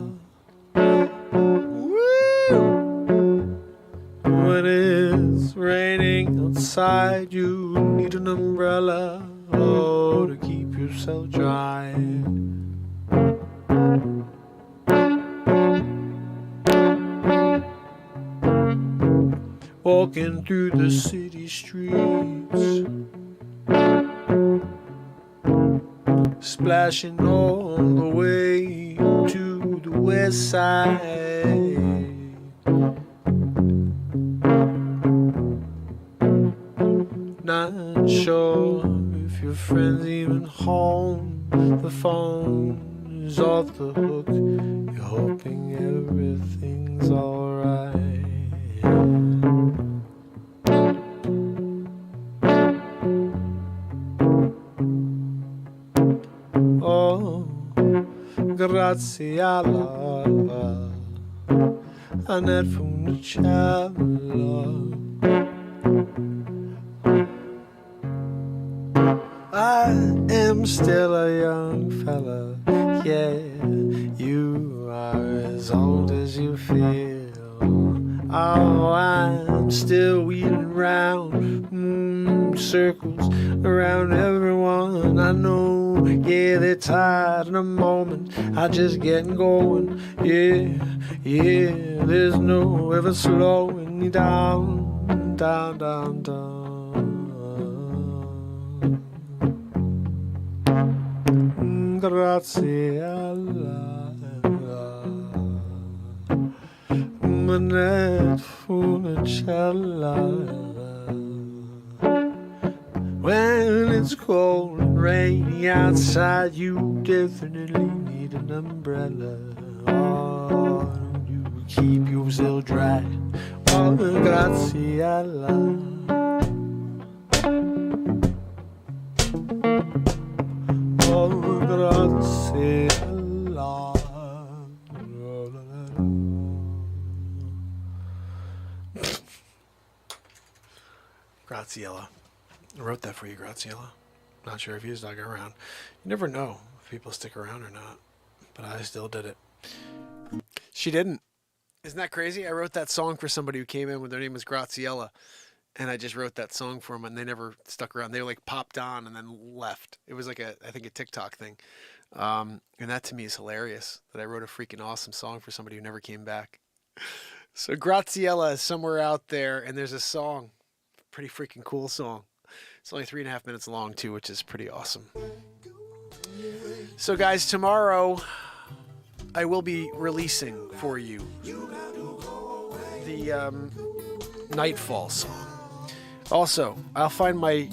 When it's raining outside, you need an umbrella, oh, to keep yourself dry. Walking through the city streets, splashing all the way to the west side. Not sure if your friend's even home. The phone is off the hook. You're hoping everything's alright. Oh, Graciela, Annette Funicello. I am still a young fella, yeah. You are as old as you feel. Oh, I'm still wheeling round circles around everyone I know. Yeah, they're tired in a moment. I just getting going. Yeah, there's no ever slowing me down, down, down, down. Graciela, Annette Funicello. When it's cold and rainy outside, you definitely need an umbrella. Oh, you keep yourself dry. Oh, Graciela. Oh, Graciela. Graciela. I wrote that for you, Graciela. Not sure if you stuck around. You never know if people stick around or not. But I still did it. She didn't. Isn't that crazy? I wrote that song for somebody who came in when their name was Graciela. And I just wrote that song for them, and they never stuck around. They like popped on and then left. It was like I think a TikTok thing. And that to me is hilarious, that I wrote a freaking awesome song for somebody who never came back. So Graciela is somewhere out there, and there's a song. Pretty freaking cool song. It's only 3.5 minutes long too, which is pretty awesome. So guys, tomorrow I will be releasing for you the Nightfall song. Also, I'll find my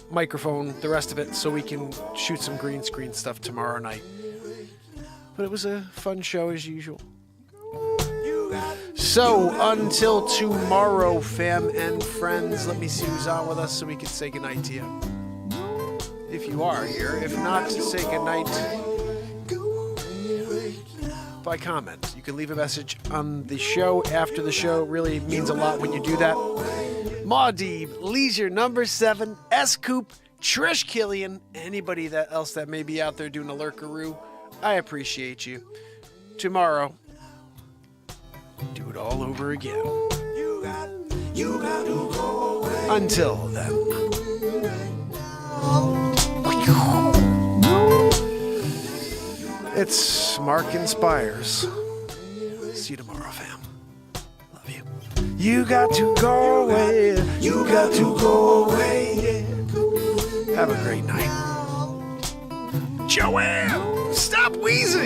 microphone, the rest of it, so we can shoot some green screen stuff tomorrow night. But it was a fun show as usual. So, until tomorrow, fam and friends, let me see who's on with us so we can say goodnight to you. If you are here. If not, say goodnight by comment. You can leave a message on the show after the show. It really means a lot when you do that. Maudie, Leisure number 7, S-Coop, Trish Killian, anybody else that may be out there doing a lurkaroo, I appreciate you. Tomorrow, do it all over again. Until then. It's Mark Inspires. See you tomorrow, fam. Love you. You got to go away. You got to go away. Have a great night. Joanne, stop wheezing.